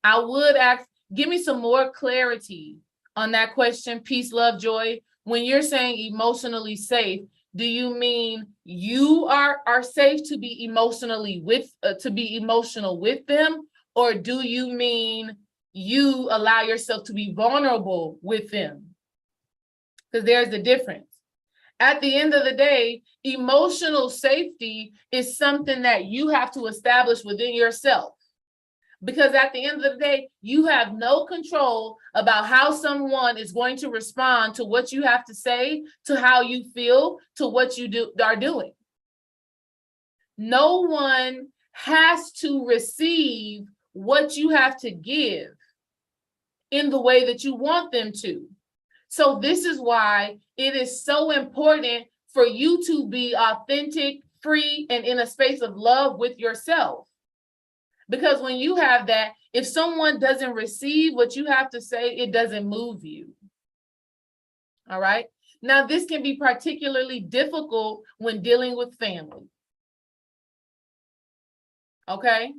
I would ask, give me some more clarity on that question. Peace, love, joy. When you're saying emotionally safe, do you mean you are safe to be emotionally emotional with them? Or do you mean you allow yourself to be vulnerable with them? Because there's a difference. At the end of the day, emotional safety is something that you have to establish within yourself. Because at the end of the day, you have no control about how someone is going to respond to what you have to say, to how you feel, to what you are doing. No one has to receive what you have to give in the way that you want them to. So this is why it is so important for you to be authentic, free, and in a space of love with yourself. Because when you have that, if someone doesn't receive what you have to say, it doesn't move you. All right. Now, this can be particularly difficult when dealing with family. Okay.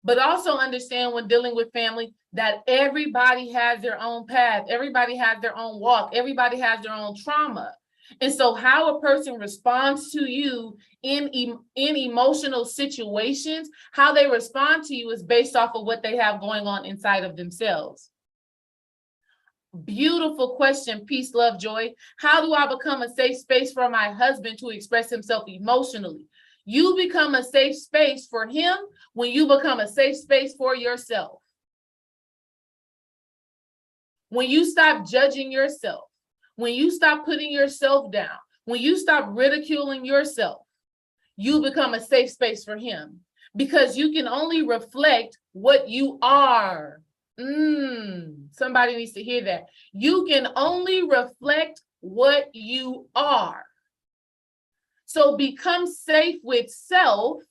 But also understand when dealing with family that everybody has their own path. Everybody has their own walk. Everybody has their own trauma. And so how a person responds to you in emotional situations, how they respond to you is based off of what they have going on inside of themselves. Beautiful question, peace, love, joy. How do I become a safe space for my husband to express himself emotionally? You become a safe space for him when you become a safe space for yourself. When you stop judging yourself, when you stop putting yourself down, when you stop ridiculing yourself, you become a safe space for him because you can only reflect what you are. Somebody needs to hear that. You can only reflect what you are. So become safe with self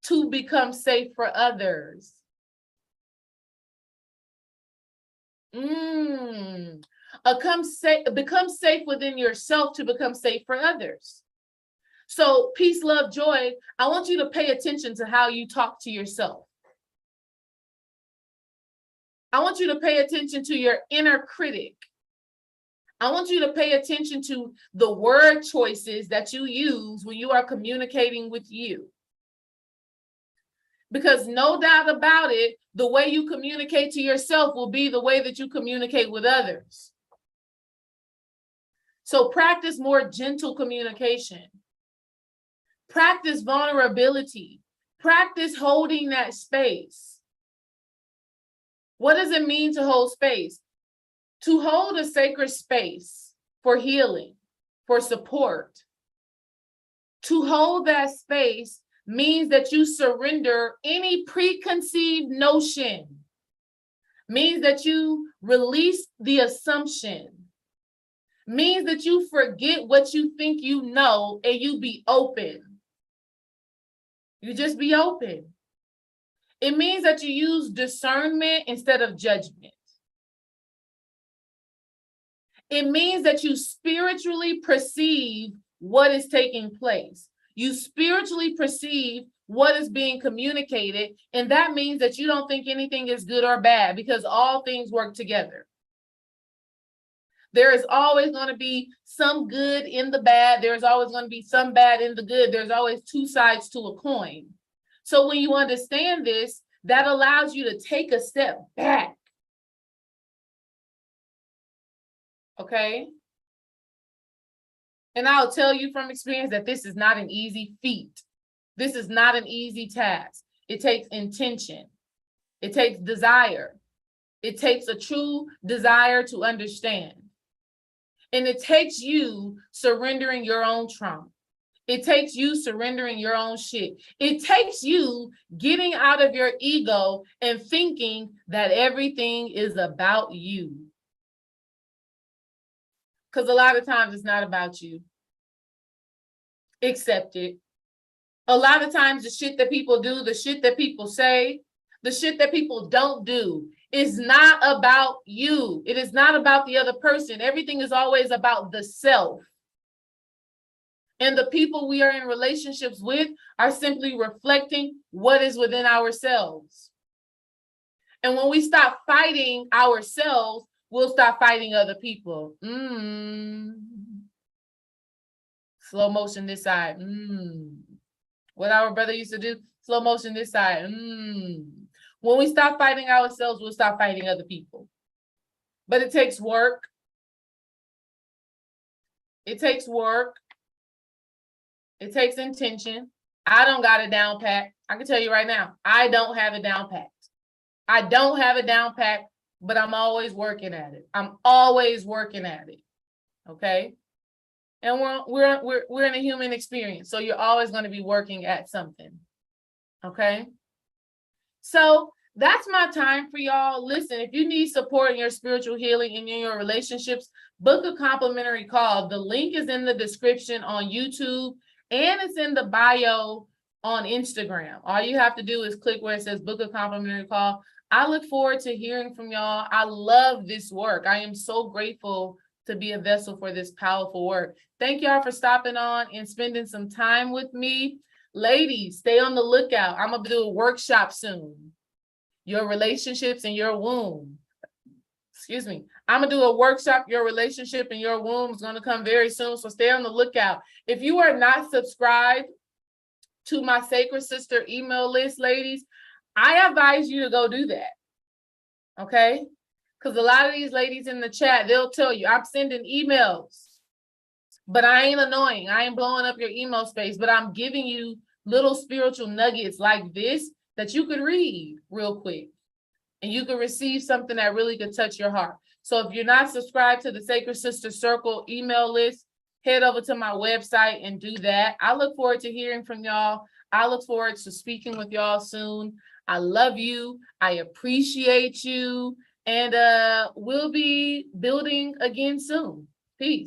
to become safe for others. Become safe within yourself to become safe for others. So peace, love, joy. I want you to pay attention to how you talk to yourself. I want you to pay attention to your inner critic. I want you to pay attention to the word choices that you use when you are communicating with you. Because no doubt about it, the way you communicate to yourself will be the way that you communicate with others. So practice more gentle communication. Practice vulnerability. Practice holding that space. What does it mean to hold space? To hold a sacred space for healing, for support. To hold that space means that you surrender any preconceived notion, means that you release the assumption, means that you forget what you think you know and you be open. You just be open. It means that you use discernment instead of judgment. It means that you spiritually perceive what is taking place. You spiritually perceive what is being communicated, and that means that you don't think anything is good or bad because all things work together. There is always going to be some good in the bad. There's always going to be some bad in the good. There's always two sides to a coin. So when you understand this, that allows you to take a step back. Okay? And I'll tell you from experience that this is not an easy feat. This is not an easy task. It takes intention. It takes desire. It takes a true desire to understand. And it takes you surrendering your own trauma. It takes you surrendering your own shit. It takes you getting out of your ego and thinking that everything is about you. Because a lot of times it's not about you. Accept it. A lot of times the shit that people do, the shit that people say, the shit that people don't do is not about you. It is not about the other person. Everything is always about the self. And the people we are in relationships with are simply reflecting what is within ourselves. And when we stop fighting ourselves, we'll stop fighting other people. Slow motion this side. What our brother used to do, slow motion this side. When we stop fighting ourselves, we'll stop fighting other people. But it takes work. It takes work. It takes intention. I don't got it down pat. I can tell you right now, I don't have it down pat. I don't have it down pat, but I'm always working at it. I'm always working at it. Okay? And we're in a human experience, so you're always going to be working at something. Okay? So that's my time for y'all. Listen, if you need support in your spiritual healing and in your relationships, book a complimentary call. The link is in the description on YouTube and it's in the bio on Instagram. All you have to do is click where it says book a complimentary call. I look forward to hearing from y'all. I love this work. I am so grateful to be a vessel for this powerful work. Thank y'all for stopping on and spending some time with me. Ladies, stay on the lookout. I'm going to do a workshop soon. Your relationships and your womb. Excuse me. I'm going to do a workshop. Your relationship and your womb is going to come very soon. So stay on the lookout. If you are not subscribed to my Sacred Sister email list, ladies, I advise you to go do that. Okay? Because a lot of these ladies in the chat, they'll tell you, I'm sending emails, but I ain't annoying. I ain't blowing up your email space, but I'm giving you little spiritual nuggets like this that you could read real quick. And you could receive something that really could touch your heart. So if you're not subscribed to the Sacred Sister Circle email list, head over to my website and do that. I look forward to hearing from y'all. I look forward to speaking with y'all soon. I love you. I appreciate you. And we'll be building again soon. Peace.